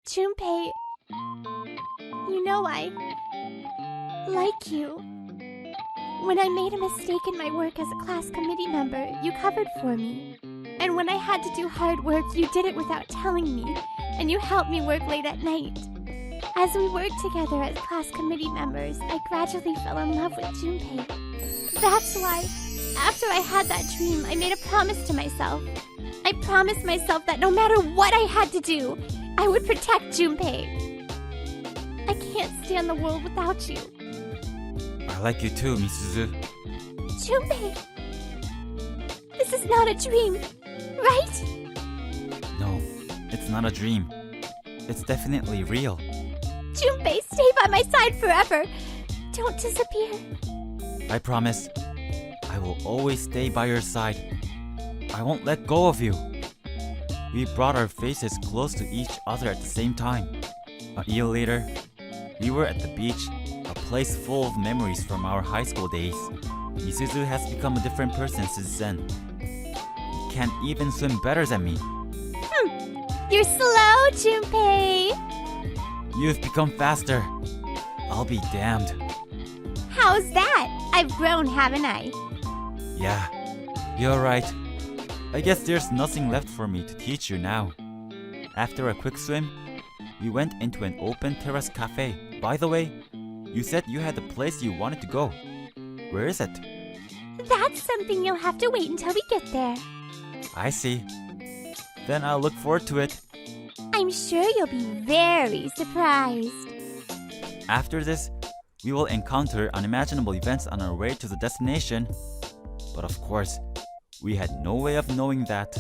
Junpei, you know I like you. When I made a mistake in my work as a class committee member, you covered for me. And when I had to do hard work, you did it without telling me, and you helped me work late at night. As we worked together as class committee members, I gradually fell in love with Junpei. That's why, after I had that dream, I made a promise to myself. I promised myself that no matter what I had to do, I would protect Junpei. I can't stand the world without you. I like you too, Misuzu. Junpei! This is not a dream, right? No, it's not a dream. It's definitely real. Junpei, stay by my side forever. Don't disappear. I promise. I will always stay by your side. I won't let go of you. We brought our faces close to each other at the same time. A year later, we were at the beach, a place full of memories from our high school days. Misuzu has become a different person since then. He can't even swim better than me. You're slow, Junpei. You've become faster. I'll be damned. How's that? I've grown, haven't I? Yeah, you're right. I guess there's nothing left for me to teach you now. After a quick swim, we went into an open terrace cafe. By the way, you said you had a place you wanted to go. Where is it? That's something you'll have to wait until we get there. I see. Then I'll look forward to it. I'm sure you'll be very surprised. After this, we will encounter unimaginable events on our way to the destination. But of course, we had no way of knowing that.